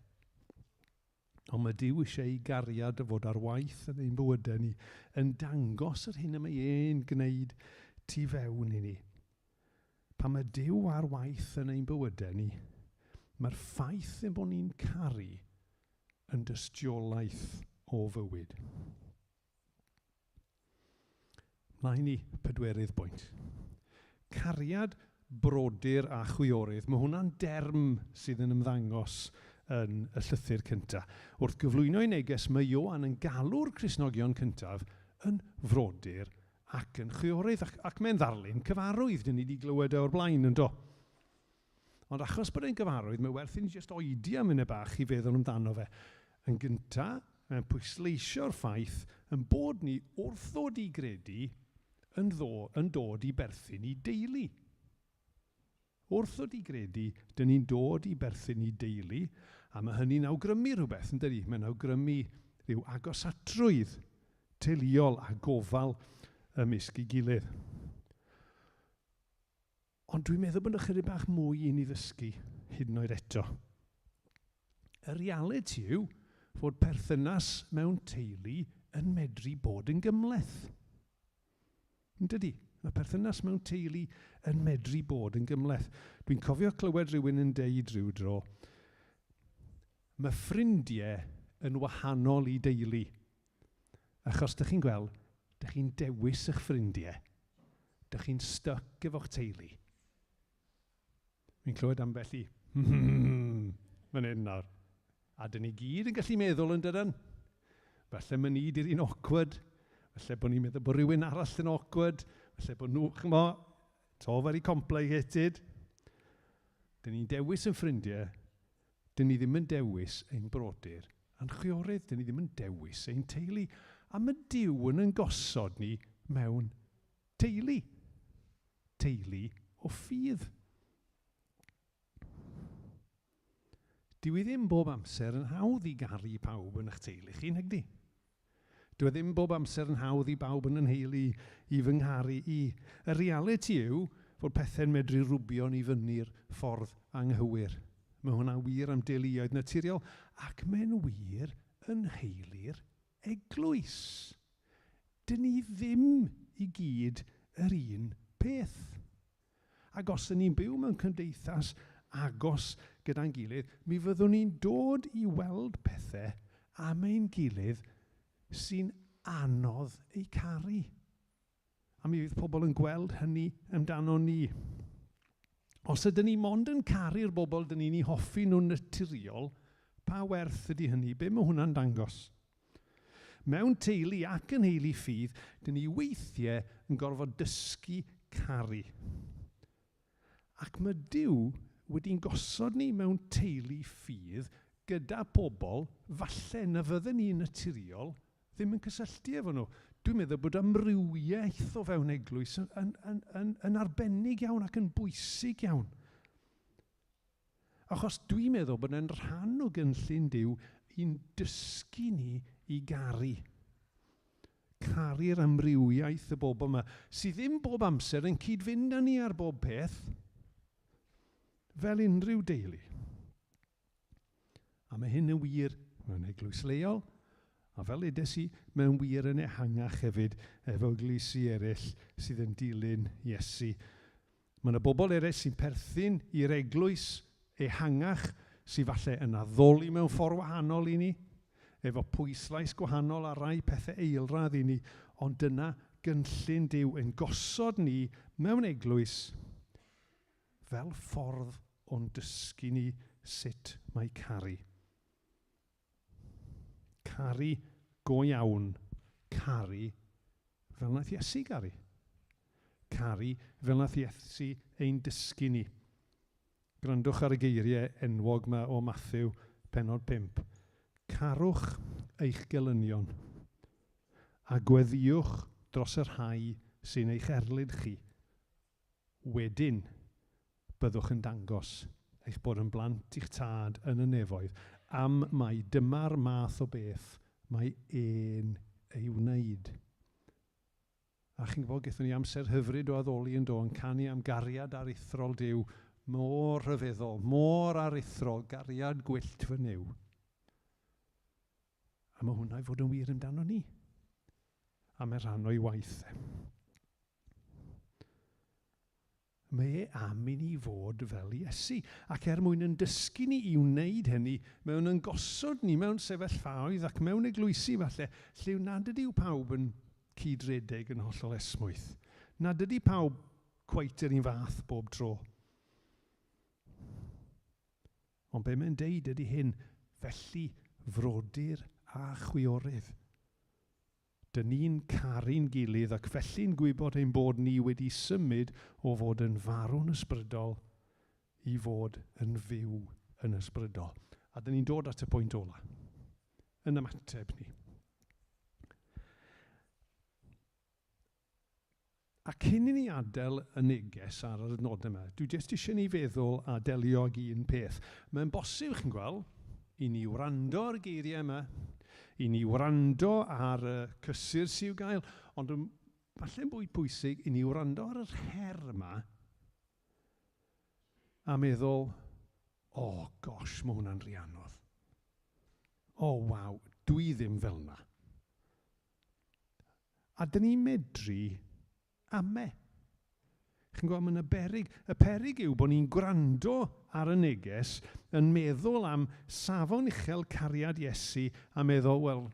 Ond mae Duw eisiau ei gariad o fod ar waith yn ein bywydau ni, yn dangos yr hyn y mae e'n gwneud tu fewn i ni. Pan mae Duw ar waith yn ein bywydau ni, mae'r ffaith yn bod ni'n caru yn dystiolaeth o fywyd. Mlaen i pedwerydd bwynt. Cariad, brodyr a chwiorydd. Mae hwnna'n derm sydd yn ymddangos yn y llythyr cyntaf. Wrth gyflwyno ei neges, mae Ioan yn galw'r Cristnogion cyntaf yn frodyr ac yn chwiorydd. Ac mae'n ddarlun cyfarwydd, dyn ni wedi glywed o'r blaen yn do. Ond achos bod e'n gyfarwydd, mae werth i ni jyst oedi am hynny bach i feddwl amdano fe. Yn gyntaf, mae'n pwysleisio'r ffaith yn bod ni wrth ddod i gredu yn dod i berthyn i deulu. Wrth ddod i gredu, dyn ni'n dod i berthyn i deulu, a mae hynny'n awgrymu rhywbeth, yn dydi? Mae'n awgrymu rhyw agosatrwydd teuluol a gofal ymysg i gilydd. Ond dwi'n meddwl bod ychydig bach mwy i ni ddysgu hyd yn oed eto. Y realiti yw fod perthynas mewn teulu yn medru bod yn gymleth. Yn dydi? Mae perthynas mewn teulu yn medru bod yn gymleth. Dwi'n cofio clywed rhywun yn deud rhyw dro, mae ffrindiau yn wahanol i deulu. Achos dych chi'n gweld, dych chi'n dewis eich ffrindiau. Dych chi'n stuck efo'ch teulu. Fi'n clywed ambell i, fan hyn nawr. A dyn ni gyd yn gallu meddwl yn dydyn. Falle mae ni di'r un awkward. Falle bod ni'n meddwl bod rhywun arall yn awkward. Falle bod nhw, chymo, to very complicated. Dyn ni'n dewis yn ffrindiau. Dyn ni ddim yn dewis ein brodyr. A'n chwiorydd, dyn ni ddim yn dewis ein teulu. A mae Duw yn gosod ni mewn teulu. Teulu o ffydd. Dyw e ddim bob amser yn hawdd i garu pawb yn eich teulu chi, nag di? Dyw e ddim bob amser yn hawdd i bawb yn heulu i fy ngharu i. Y realiti yw fod pethau'n medru rwbio ni fyny'r ffordd anghywir. Mae hwnna wir am deuluoedd naturiol ac mae'n wir yn heulu'r eglwys. Dyn ni ddim i gyd yr un peth. Ac os y'n ni'n byw mewn cymdeithas agos gyda'n gilydd, mi fyddwn ni'n dod i weld pethau am ein gilydd sy'n anodd eu caru. A mi fydd pobl yn gweld hynny amdano ni. Os ydyn ni mond yn caru'r bobl dyn ni'n ei hoffi nhw'n naturiol, pa werth ydy hynny? Be mae hwnna'n dangos? Mewn teulu ac yn heulu ffydd, dyn ni weithiau yn gorfod dysgu caru. Ac mae Duw wedi'n gosod ni mewn teulu ffydd gyda pobl, falle na fydden ni'n naturiol, ddim yn cysylltu efo nhw. Dwi'n meddwl bod amrywiaeth o fewn eglwys yn arbennig iawn ac yn bwysig iawn. Achos dwi'n meddwl bod e'n rhan o gynllun Duw i'n dysgu ni i garu. Caru'r amrywiaeth y bobl yma, sydd ddim bob amser yn cyd-fynd â ni ar bob peth, fel unrhyw deulu. A mae hyn yn wir mewn eglwys leol, a fel edes i, mewn wir yn ehangach hefyd efo eglwysi eraill sydd yn dilyn Iesu. Mae yna bobl eraill sy'n perthyn i'r eglwys ehangach sydd falle yn addoli mewn ffordd wahanol i ni, efo pwyslais gwahanol a rai pethau eilradd i ni, ond dyna gynllun Duw yn gosod ni mewn eglwys fel ffordd o'n dysgu ni sut mae caru. Caru go iawn. Caru fel nath Iesu garu. Caru fel nath Iesu ein dysgu ni. Grandwch ar y geiriau enwog yma o Mathew pennod 5. Carwch eich gelynion a gweddiwch dros yr rhai sy'n eich erlyd chi. Wedyn byddwch yn dangos eich bod yn blant i'ch tad yn y nefoedd am mai dyma'r math o beth mae ein ei wneud. A chi'n gwybod, gaethon ni amser hyfryd o addoli yn yn canu am gariad aruthrol Duw, mor rhyfeddol, mor aruthrol, gariad gwyllt fy niw. A mae hwnna i fod yn wir amdano ni. A mae rhan o'i waith. Mae am i ni fod fel Iesu. Ac mwyn yn dysgu ni i wneud hynny, mewn yn gosod ni mewn sefyllfaoedd ac mewn eglwysi falle, lle nad ydy pawb yn cydredeg yn hollol esmwyth. Nad ydy pawb cweit yr un fath bob tro. Ond be mae'n deud ydy hyn, felly frodyr a chwiorydd. Dyn ni'n caru'n gilydd ac felly'n gwybod ein bod ni wedi symud o fod yn farw'n ysbrydol i fod yn fyw yn ysbrydol. A dyn ni'n dod at y pwynt ola. Yn ymateb ni. A cyn i ni adael y neges ar yr adnodau yma, dwi jyst eisiau ni feddwl a delio ag un peth. Mae'n bosib, chi'n gweld, i ni wrando ar geiriau yma, i ni wrando ar y cysur sy'n gael, ond falle'n bwyd pwysig i ni wrando ar yr her yma a meddwl, gosh, mae hwnna'n rhi anodd. Waw, dwi ddim fel yna. A dyn ni'n medru ame. Chi'n gwybod, mae'n y peryg yw bod ni'n gwrando ar y neges yn meddwl am safon uchel cariad Iesu a meddwl, wel,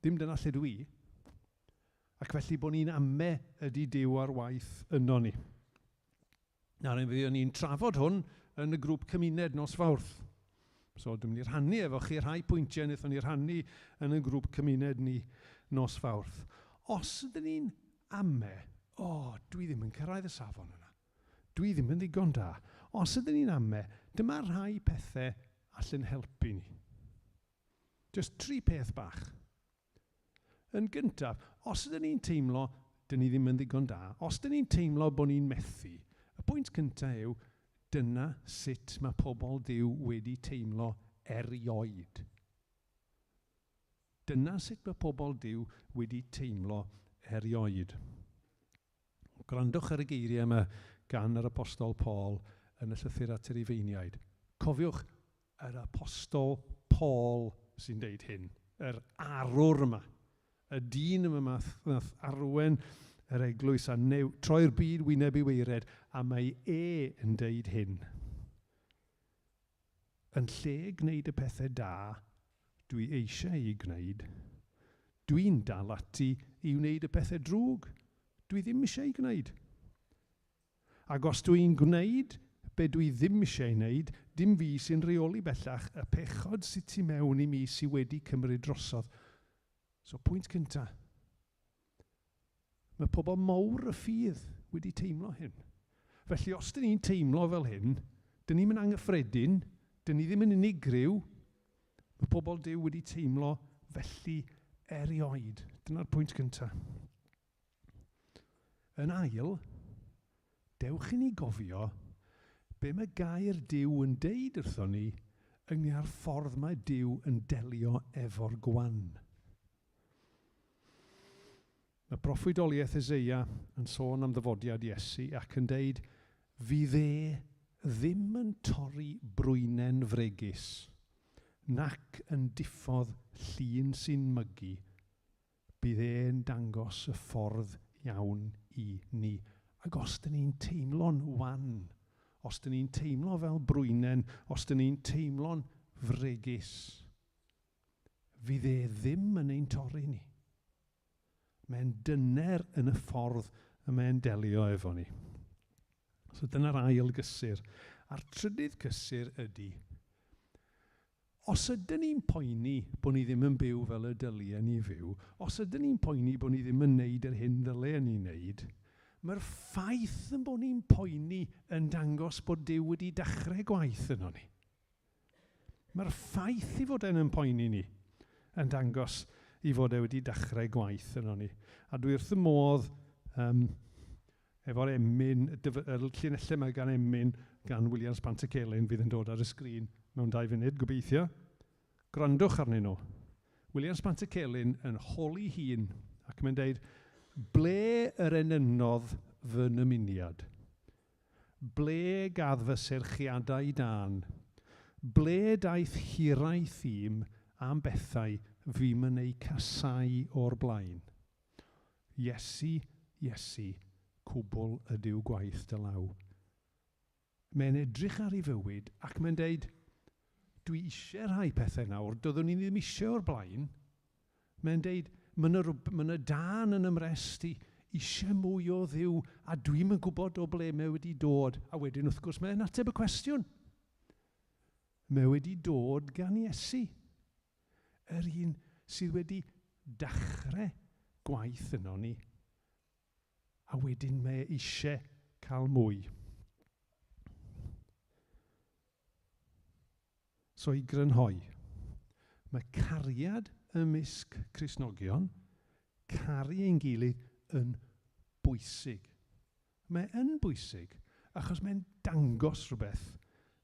dim dyna lle dwi. Ac felly bod ni'n ame ydi Duw ar waith yno ni. Nawr, ni'n trafod hwn yn y grŵp cymuned nos Fawrth. So, dwi'n mynd i rhannu efo chi rhai pwyntiau wnaethon ni rhannu yn y grŵp cymuned ni nos Fawrth. Os ydyn ni'n ame, dwi ddim yn cyrraedd y safon yna. Dwi ddim yn ddigon da. Os ydyn ni'n ame, dyma rhai pethau allan helpu ni. Just 3 peth bach. Yn gyntaf, os ydyn ni'n teimlo, dyn ni ddim yn ddigon da. Os ydyn ni'n teimlo bod ni'n methu, y pwynt cyntaf yw, dyna sut mae pobl Duw wedi teimlo erioed. Dyna sut mae pobl Duw wedi teimlo erioed. Gwrandwch ar y geiriau yma gan yr apostol Paul yn y llythyr at yr Ifeiniaid. Cofiwch, yr apostol Paul sy'n deud hyn, yr arwr yma, y dyn yma nath arwen yr eglwys a troi'r byd wyneb i weired, a mae yn deud hyn. Yn lle gwneud y pethau da, dwi eisiau ei gwneud, dwi'n dal ati i wneud y pethau drwg, dwi ddim eisiau ei gwneud. Ac os dwi'n gwneud be dwi ddim eisiau wneud, dim fi sy'n reoli bellach y pechod sydd tu mewn i mi sydd wedi cymryd drosodd. So, pwynt cynta. Mae pobl mawr y ffydd wedi teimlo hyn. Felly, os dyn ni'n teimlo fel hyn, dyn ni'n anghyffredin, dyn ni ddim yn unigryw, mae pobl Duw wedi teimlo felly erioed. Dyna'r pwynt cynta. Yn ail, dewch i ni gofio be mae gair Duw yn deud wrtho ni ynglŷn â'r ffordd mae Duw yn delio efo'r gwan. Mae proffwydoliaeth Eseia yn sôn am ddyfodiad Iesu ac yn deud, fydd ddim yn torri brwynen fregus, nac yn diffodd llun sy'n mygu, bydd e'n dangos y ffordd iawn i ni. Ac os dyn ni'n teimlo'n wan, os dyn ni'n teimlo fel brwynen, os dyn ni'n teimlo'n fregus, fydd ddim yn ein torri ni. Mae'n dyner yn y ffordd y mae'n delio efo ni. So dyna'r ail gysur. A'r trydydd gysur ydy, os ydyn ni'n poeni bod ni ddim yn byw fel y dyliau ni fyw, os ydyn ni'n poeni bod ni ddim yn neud yr hyn dyliau ni'n neud, mae'r ffaith yn bod ni'n poeni yn dangos bod Duw wedi dechrau gwaith yno ni. Mae'r ffaith i fod yn poeni ni yn dangos i fod wedi dechrau gwaith yno ni. A dwi wrth y modd efo'r emyn, y llinellau yma gan emyn gan William Spantacelyn fydd yn dod ar y sgrin mewn 2 funud, gobeithio. Gwrandwch arnyn nhw. William Spantacelyn yn holi hun ac mae'n deud, ble yr enynodd fy nymuniad? Ble gadd fy serchiadau dan? Ble daeth hirau thîm am bethau fi'm yn ei casau o'r blaen? Iesu, Iesu, cwbl ydyw gwaith dy law. Mae'n edrych ar ei fywyd ac mae'n deud, dwi eisiau rhai pethau nawr, doeddwn ni ddim eisiau o'r blaen. Mae'n deud, mae'n y dan yn ymrest i eisiau mwy o Dduw, a dwi'm yn gwybod o ble mae wedi dod. A wedyn, wrth gwrs, mae'n ateb y cwestiwn. Mae wedi dod gan Iesu. Yr un sydd wedi dechrau gwaith yno ni. A wedyn mae eisiau cael mwy. So i grynhoi, mae cariad ymysg Cristnogion, caru ein gilydd yn bwysig. Mae yn bwysig, achos mae'n dangos rhywbeth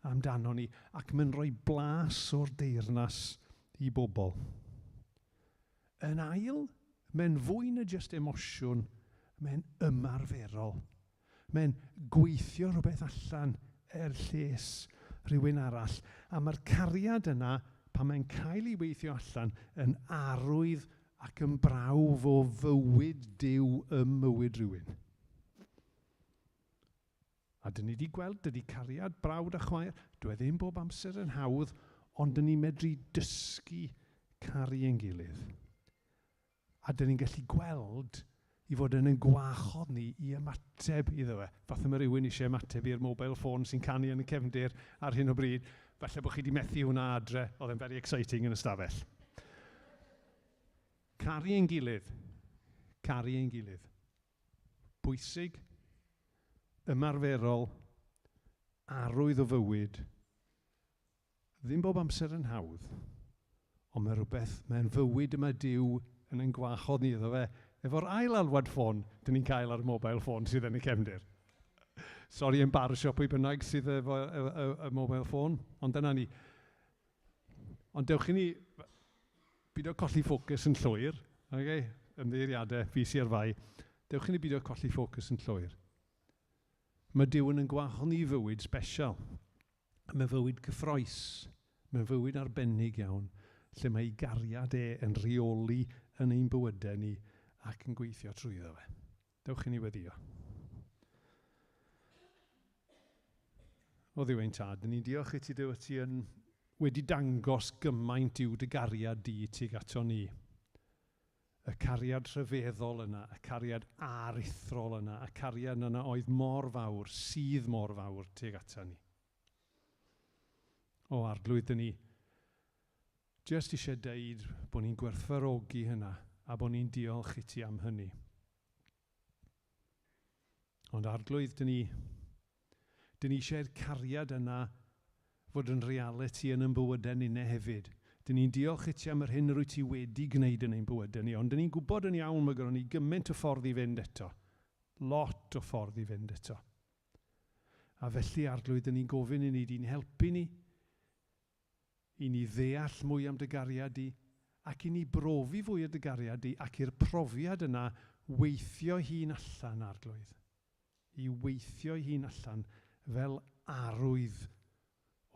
amdano ni, ac mae'n rhoi blas o'r deyrnas i bobl. Yn ail, mae'n fwy na just emosiwn, mae'n ymarferol. Mae'n gweithio rhywbeth allan lles rhywun arall, a mae'r cariad yna, pan mae'n cael ei weithio allan, yn arwydd ac yn brawf o fywyd Duw ym mywyd rhywun. A dyn ni wedi gweld, dydy cariad brawd a chwaer, dwi ddim bob amser yn hawdd, ond dyn ni'n medru dysgu caru ein gilydd. A dyn ni'n gallu gweld i fod yn gwachodd ni i ymateb iddo fe. Fath mae rhywun eisiau ymateb i'r mobile phone sy'n canu yn y cefndir ar hyn o bryd. Falle bod chi wedi methu hwnna adre, oedd e'n very exciting yn y stafell. Caru ein gilydd. Caru ein gilydd. Bwysig, ymarferol, arwydd o fywyd. Ddim bob amser yn hawdd, ond mae rhywbeth, mae'n fywyd yma Duw yn ein gwachodd ni iddo fe. Efo'r ail alwad ffôn, dyn ni'n cael ar mobile phone sydd yn y cefndir. Sori, embarrassio pwy bynnag sydd efo y mobile phone, ond dyna ni. Ond dewch i ni, byd o colli ffocws yn llwyr, okay? Ymddeiriadau, fi sy'n arfau. Dewch i ni byd o colli ffocws yn llwyr. Mae Duw yn gwachodd ni fywyd sbesial. Mae fywyd cyffroes. Mae fywyd arbennig iawn, lle mae ei gariad yn rheoli yn ein bywydau ni ac yn gweithio trwyddo fe. Dewch i ni weddio. O Dduw ein tad, dyn ni'n diolch i ti Duw ti yn wedi dangos gymaint i'w dy gariad di tuag ato ni. Y cariad rhyfeddol yna, y cariad aruthrol yna, y cariad yna oedd mor fawr, sydd mor fawr tuag ato ni. O arglwydd, dyn ni jyst eisiau deud bod ni'n gwerthfawrogi hynna a bod ni'n diolch i ti am hynny. Ond arglwydd, dyn ni eisiau'r cariad yna fod yn reality yn bywydau ni hefyd. Dyn ni'n diolch i ti am yr hyn rwy ti wedi gwneud yn ein bywydau ni, ond dyn ni'n gwybod yn iawn mae gyda ni gymaint o ffordd i fynd eto. Lot o ffordd i fynd eto. A felly arglwydd, dyn ni'n gofyn i ni, di'n helpu ni, i ni ddeall mwy am dy gariad di, ac i ni brofi fwy o dy gariad di, ac i'r profiad yna weithio hi'n allan arglwydd. I weithio hi'n allan fel arwydd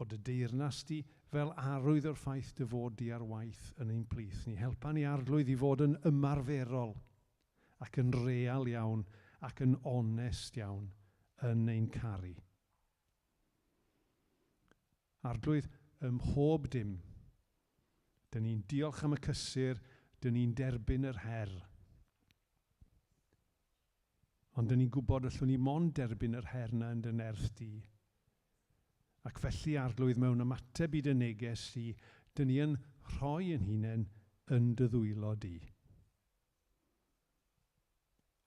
o dy deyrnas di, fel arwydd o'r ffaith dy fod di ar waith yn ein plith ni. Helpa ni arglwydd i fod yn ymarferol, ac yn real iawn, ac yn onest iawn yn ein caru. Arglwydd, ym mhob dim, dyn ni'n diolch am y cysur, dyn ni'n derbyn yr her. Ond dyn ni'n gwybod allwn ni mond derbyn yr her na yn dy nerth di. Ac felly arglwydd mewn ymateb i dy neges di, dyn ni yn rhoi yn hunain yn dy ddwylo di.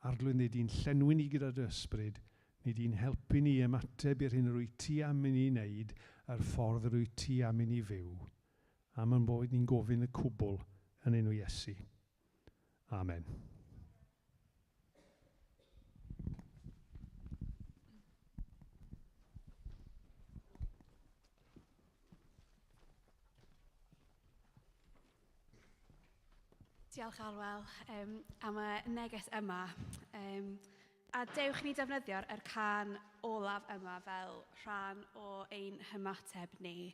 Arglwydd, nid i'n llenwi ni gyda dy ysbryd, nid i'n helpu ni ymateb i'r hyn rwy ti am i ni wneud, a'r ffordd rwy ti am i ni fyw. Am yn bod ni'n gofyn y cwbl yn enw Iesu. Amen. Diolch Arwel am y neges yma. A dewch ni defnyddio'r can olaf yma fel rhan o ein hymateb ni.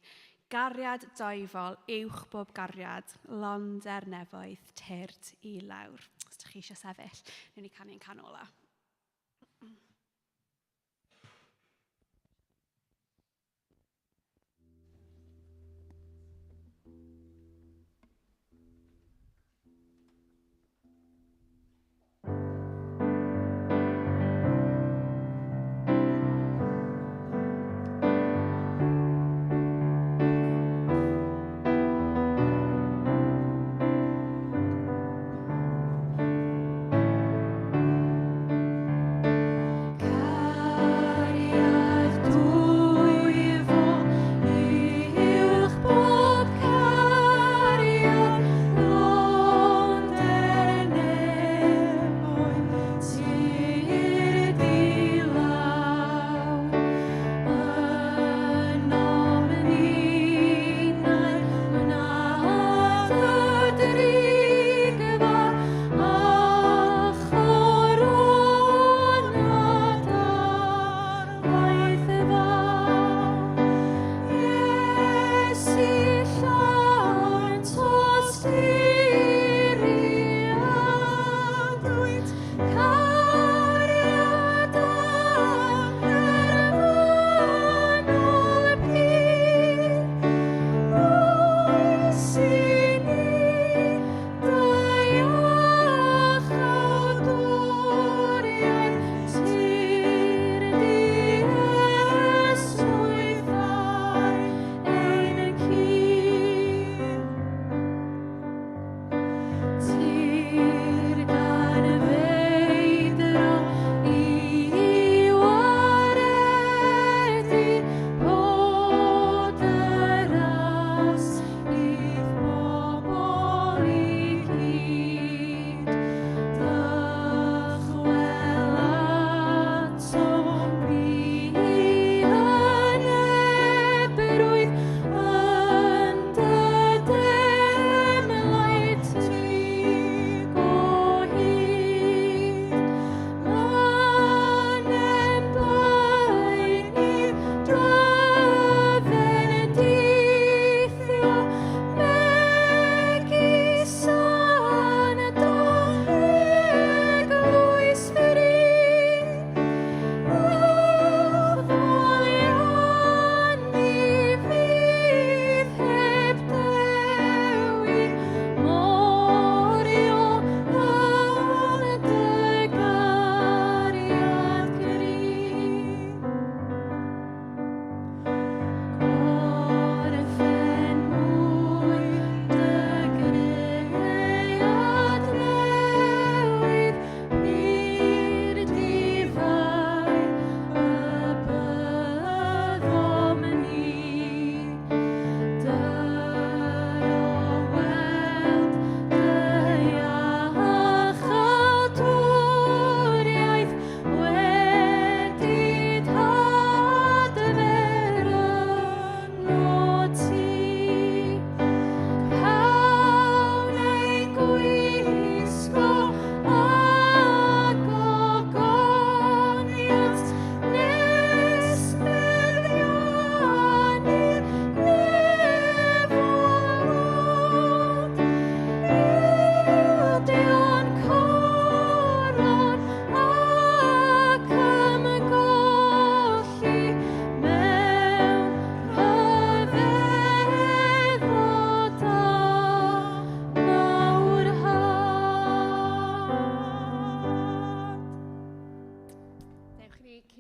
Gariad doefol, uwch bob gariad, londer nefoedd, tyrd i lawr. Os ydych chi eisiau sefyll, ni'n ni canu'n can olaf.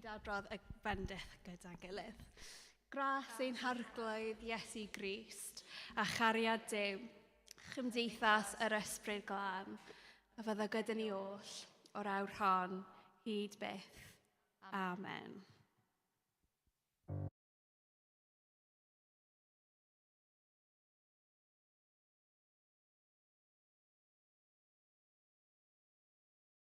dadrodd y bendith gyda gilydd. Gras ein harglwydd Iesu Grist, a chariad Duw, chymdeithas yr ysbryd glân, a fydda gyda ni oll, o'r awr hon, hyd byth. Amen.